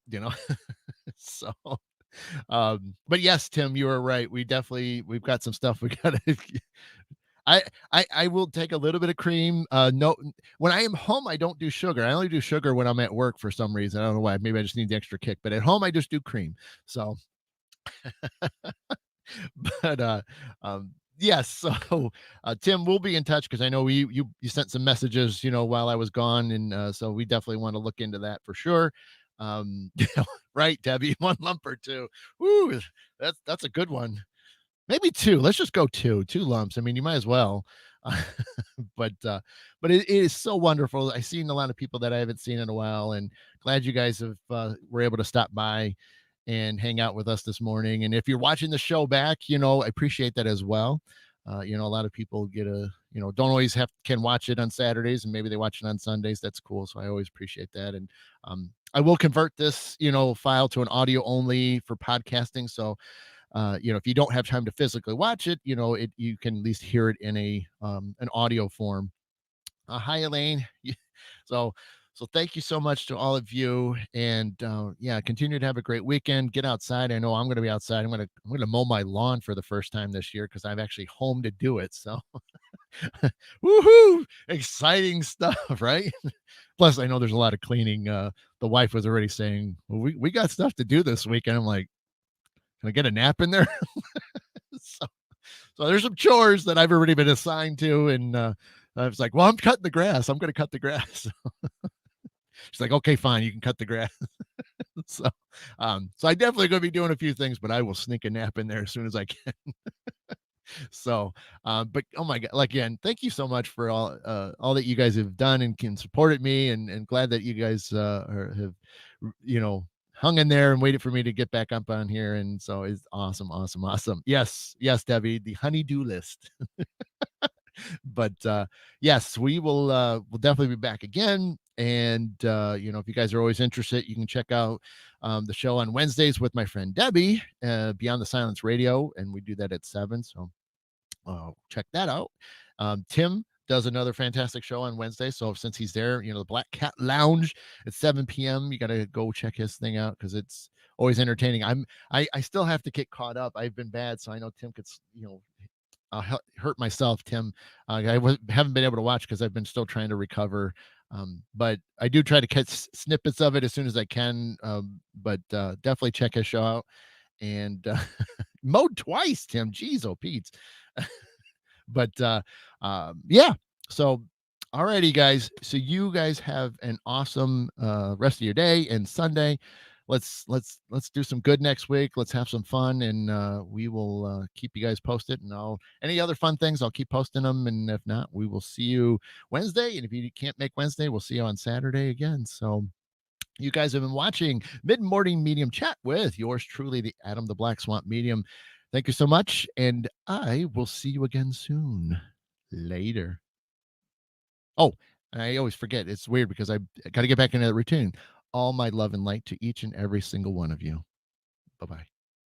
So but yes, Tim, you are right. We've got some stuff we gotta I will take a little bit of cream. No, when I am home, I don't do sugar. I only do sugar when I'm at work for some reason. I don't know why. Maybe I just need the extra kick. But at home, I just do cream. So, but yes. So Tim, we'll be in touch because I know you sent some messages, while I was gone, and so we definitely want to look into that for sure. Right, Debbie, one lump or two. Woo, that's a good one. Maybe 2. Let's just go 2 lumps. I mean, you might as well. But it is so wonderful. I've seen a lot of people that I haven't seen in a while, and glad you guys were able to stop by and hang out with us this morning. And if you're watching the show back, I appreciate that as well. A lot of people don't always can watch it on Saturdays, and maybe they watch it on Sundays. That's cool. So I always appreciate that. And I will convert this, file to an audio only for podcasting. So if you don't have time to physically watch it, you can at least hear it in an audio form. Hi, Elaine. So, so thank you so much to all of you, and yeah, continue to have a great weekend. Get outside. I know I'm going to be outside. I'm gonna mow my lawn for the first time this year because I'm actually home to do it. So, woohoo! Exciting stuff, right? Plus, I know there's a lot of cleaning. The wife was already saying, "Well, we got stuff to do this weekend." I'm like, can I get a nap in there? so, so there's some chores that I've already been assigned to, and I was like, "Well, I'm cutting the grass. I'm going to cut the grass." She's like, "Okay, fine, you can cut the grass." so, so I definitely going to be doing a few things, but I will sneak a nap in there as soon as I can. So, but oh my god, like, again, thank you so much for all that you guys have done and can supported me, and glad that you guys have, hung in there and waited for me to get back up on here. And so it's awesome, awesome, awesome. Yes, yes, Debbie, the honeydew list. But yes, we'll definitely be back again. And if you guys are always interested, you can check out the show on Wednesdays with my friend Debbie, Beyond the Silence Radio, and we do that at 7. So check that out. Tim does another fantastic show on Wednesday. So since he's there, the Black Cat Lounge at 7 p.m. You got to go check his thing out because it's always entertaining. I still have to get caught up. I've been bad, so I know Tim could hurt myself, Tim. Haven't been able to watch because I've been still trying to recover. But I do try to catch snippets of it as soon as I can. But definitely check his show out. And mowed twice, Tim. Jeez, oh Pete. But yeah. So alrighty, guys. So you guys have an awesome rest of your day and Sunday. Let's do some good next week. Let's have some fun, and we will keep you guys posted. And any other fun things, I'll keep posting them. And if not, we will see you Wednesday. And if you can't make Wednesday, we'll see you on Saturday again. So you guys have been watching Mid Morning Medium Chat with yours truly, the Adam the Black Swamp Medium. Thank you so much, and I will see you again soon. Later. Oh, I always forget. It's weird because I got to get back into the routine. All my love and light to each and every single one of you. Bye bye.